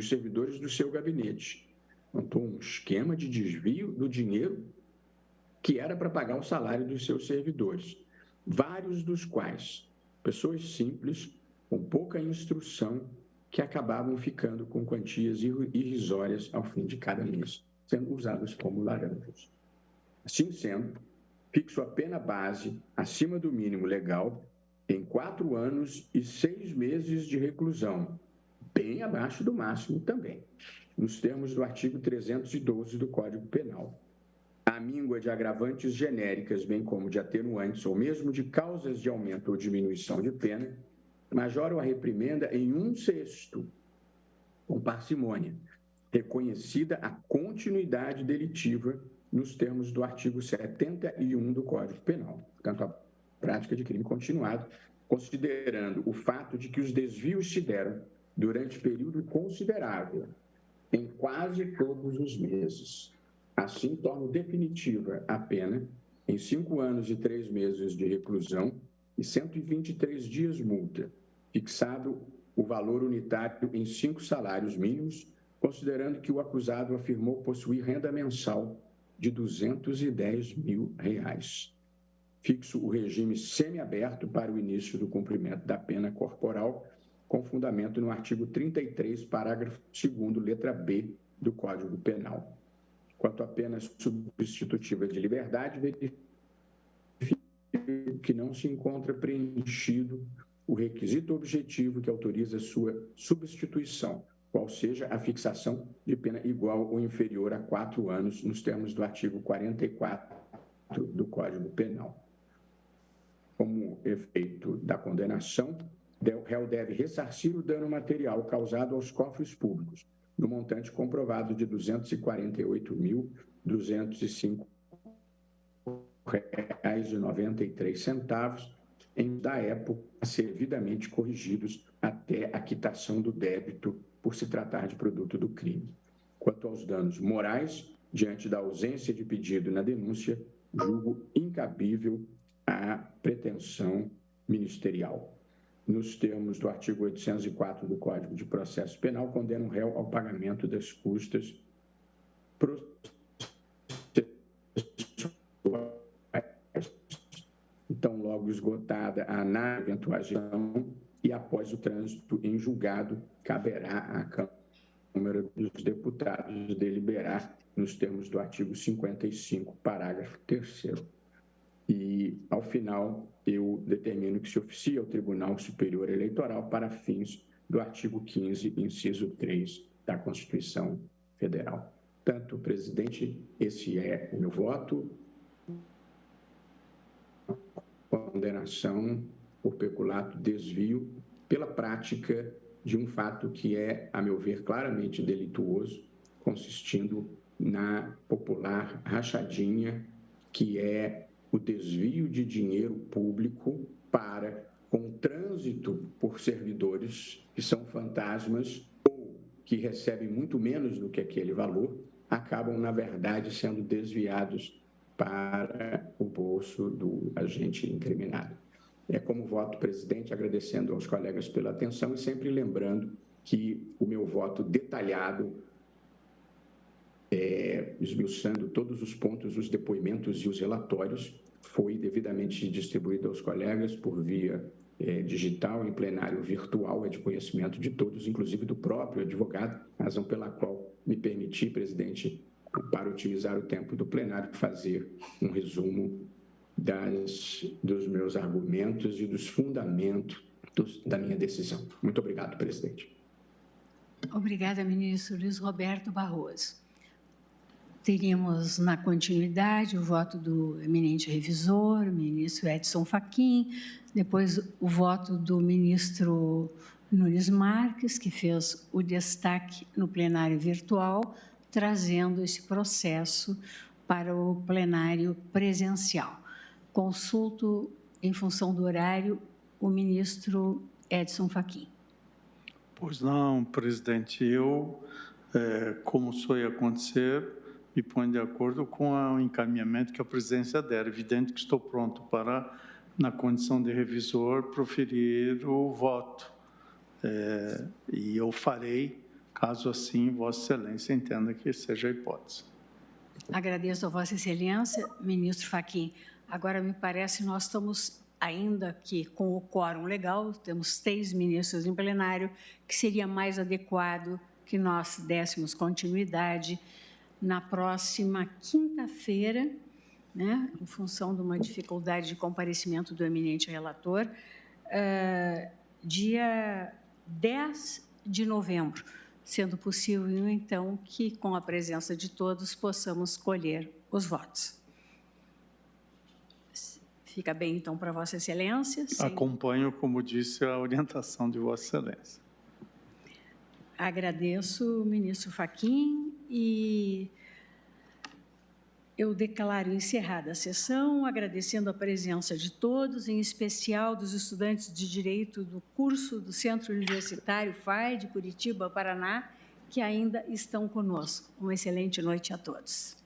servidores do seu gabinete. Montou um esquema de desvio do dinheiro que era para pagar o salário dos seus servidores, vários dos quais pessoas simples, com pouca instrução, que acabavam ficando com quantias irrisórias ao fim de cada mês, sendo usadas como laranjas. Assim sendo, fixo a pena base acima do mínimo legal em 4 anos e 6 meses de reclusão, bem abaixo do máximo também, nos termos do artigo 312 do Código Penal. A míngua de agravantes genéricas, bem como de atenuantes ou mesmo de causas de aumento ou diminuição de pena, majoram a reprimenda em 1/6, com parcimônia, reconhecida a continuidade delitiva nos termos do artigo 71 do Código Penal, portanto, a prática de crime continuado, considerando o fato de que os desvios se deram durante período considerável, em quase todos os meses. Assim, torno definitiva a pena em 5 anos e 3 meses de reclusão e 123 dias multa, fixado o valor unitário em 5 salários mínimos, considerando que o acusado afirmou possuir renda mensal de R$ 210 mil. fixo o regime semiaberto para o início do cumprimento da pena corporal, com fundamento no artigo 33, parágrafo 2º, letra B do Código Penal. Quanto à pena substitutiva de liberdade, verifico que não se encontra preenchido o requisito objetivo que autoriza sua substituição, qual seja a fixação de pena igual ou inferior a 4 anos, nos termos do artigo 44 do Código Penal. Como efeito da condenação, o réu deve ressarcir o dano material causado aos cofres públicos, no montante comprovado de R$ 248.205,93, da época a ser devidamente corrigidos até a quitação do débito por se tratar de produto do crime. Quanto aos danos morais, diante da ausência de pedido na denúncia, julgo incabível a pretensão ministerial. Nos termos do artigo 804 do Código de Processo Penal, condena o réu ao pagamento das custas processuais. Então, logo esgotada a análise de eventuação e após o trânsito em julgado, caberá à Câmara dos Deputados deliberar nos termos do artigo 55, parágrafo 3º. E, ao final, eu determino que se oficie ao Tribunal Superior Eleitoral para fins do artigo 15, inciso 3 da Constituição Federal. Portanto, presidente, esse é o meu voto. Condenação por peculato desvio pela prática de um fato que é, a meu ver, claramente delituoso, consistindo na popular rachadinha, que é o desvio de dinheiro público com trânsito por servidores que são fantasmas ou que recebem muito menos do que aquele valor, acabam, na verdade, sendo desviados para o bolso do agente incriminado. Como voto, presidente, agradecendo aos colegas pela atenção e sempre lembrando que o meu voto detalhado, esmiuçando todos os pontos, os depoimentos e os relatórios, foi devidamente distribuído aos colegas por via digital, em plenário virtual, é de conhecimento de todos, inclusive do próprio advogado, razão pela qual me permiti, presidente, para utilizar o tempo do plenário, fazer um resumo dos meus argumentos e dos fundamentos da minha decisão. Muito obrigado, presidente. Obrigada, ministro Luiz Roberto Barroso. Teríamos, na continuidade, o voto do eminente revisor, ministro Edson Fachin, depois o voto do ministro Nunes Marques, que fez o destaque no plenário virtual, trazendo esse processo para o plenário presencial. Consulto, em função do horário, o ministro Edson Fachin. Pois não, presidente. Eu, como isso ia acontecer, me ponho de acordo com o encaminhamento que a presidência der. Evidente que estou pronto para, na condição de revisor, proferir o voto. E eu farei, caso assim Vossa Excelência entenda que seja a hipótese. Agradeço a Vossa Excelência, ministro Fachin. Agora, me parece, nós estamos ainda aqui com o quórum legal, temos 3 ministros em plenário, que seria mais adequado que nós dessemos continuidade na próxima quinta-feira, né, em função de uma dificuldade de comparecimento do eminente relator, dia 10 de novembro, sendo possível, então, que, com a presença de todos, possamos colher os votos. Fica bem, então, para Vossa Excelência. Acompanho, como disse, a orientação de Vossa Excelência. Agradeço, ministro Fachin, e eu declaro encerrada a sessão, agradecendo a presença de todos, em especial dos estudantes de Direito do curso do Centro Universitário FAI de Curitiba, Paraná, que ainda estão conosco. Uma excelente noite a todos.